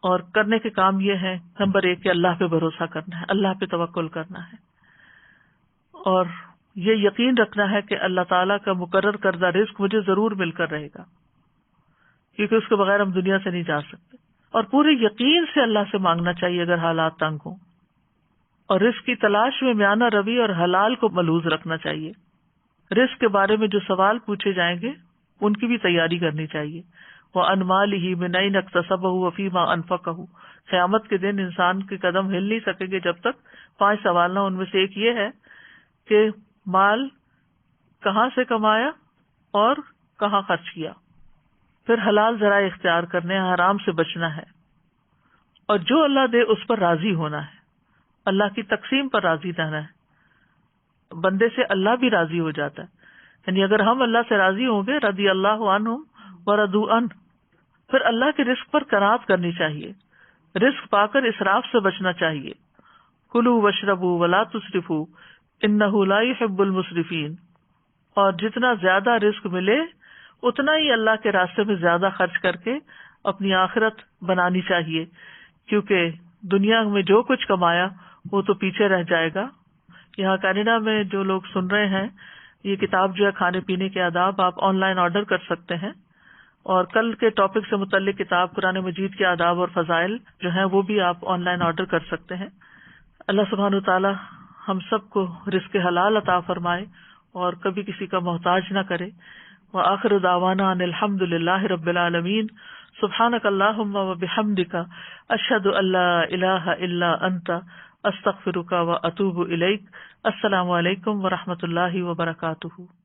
اور کرنے کے کام یہ ہے، نمبر 1 کہ اللہ پہ بھروسہ کرنا ہے، اللہ پہ توکل کرنا ہے، اور یہ یقین رکھنا ہے کہ اللہ تعالیٰ کا مقرر کردہ رزق مجھے ضرور مل کر رہے گا کیونکہ اس کے بغیر ہم دنیا سے نہیں جا سکتے. اور پورے یقین سے اللہ سے مانگنا چاہیے اگر حالات تنگ ہوں. اور رزق کی تلاش میں میانہ روی اور حلال کو ملحوظ رکھنا چاہیے. رزق کے بارے میں جو سوال پوچھے جائیں گے ان کی بھی تیاری کرنی چاہیے. وَعَنْ مَالِهِ مِنْ أَيْنَ اكْتَسَبَهُ وَفِيمَا أَنْفَقَهُ. قیامت کے دن انسان کے قدم ہل نہیں سکیں گے جب تک 5 سوال نہ. ان میں سے ایک یہ ہے کہ مال کہاں سے کمایا اور کہاں خرچ کیا. پھر حلال ذرائع اختیار کرنے، حرام سے بچنا ہے، اور جو اللہ دے اس پر راضی ہونا ہے، اللہ کی تقسیم پر راضی رہنا ہے. بندے سے اللہ بھی راضی ہو جاتا ہے. یعنی اگر ہم اللہ سے راضی ہوں گے رضی اللہ عنہم ورضوا عنہ. پھر اللہ کے رزق پر قناعت کرنی چاہیے. رزق پا کر اسراف سے بچنا چاہیے. کلوا واشربوا ولا تسرفوا انہ لا يحب المسرفین. اور جتنا زیادہ رزق ملے اتنا ہی اللہ کے راستے میں زیادہ خرچ کر کے اپنی آخرت بنانی چاہیے کیونکہ دنیا میں جو کچھ کمایا وہ تو پیچھے رہ جائے گا. یہاں کینیڈا میں جو لوگ سن رہے ہیں، یہ کتاب جو ہے کھانے پینے کے آداب آپ آن لائن آرڈر کر سکتے ہیں اور کل کے ٹاپک سے متعلق کتاب قرآن مجید کے آداب اور فضائل جو ہیں وہ بھی آپ آن لائن آرڈر کر سکتے ہیں. اللہ سبحانہ وتعالی ہم سب کو رزق حلال عطا فرمائے اور کبھی کسی کا محتاج نہ کرے. وآخر دعوانا ان الحمد للہ رب العالمین. سبحانک اللہم وبحمدک اشہد ان لا الہ الا انت استغفرک واتوب الیک. السلام علیکم ورحمۃ اللہ وبرکاتہ.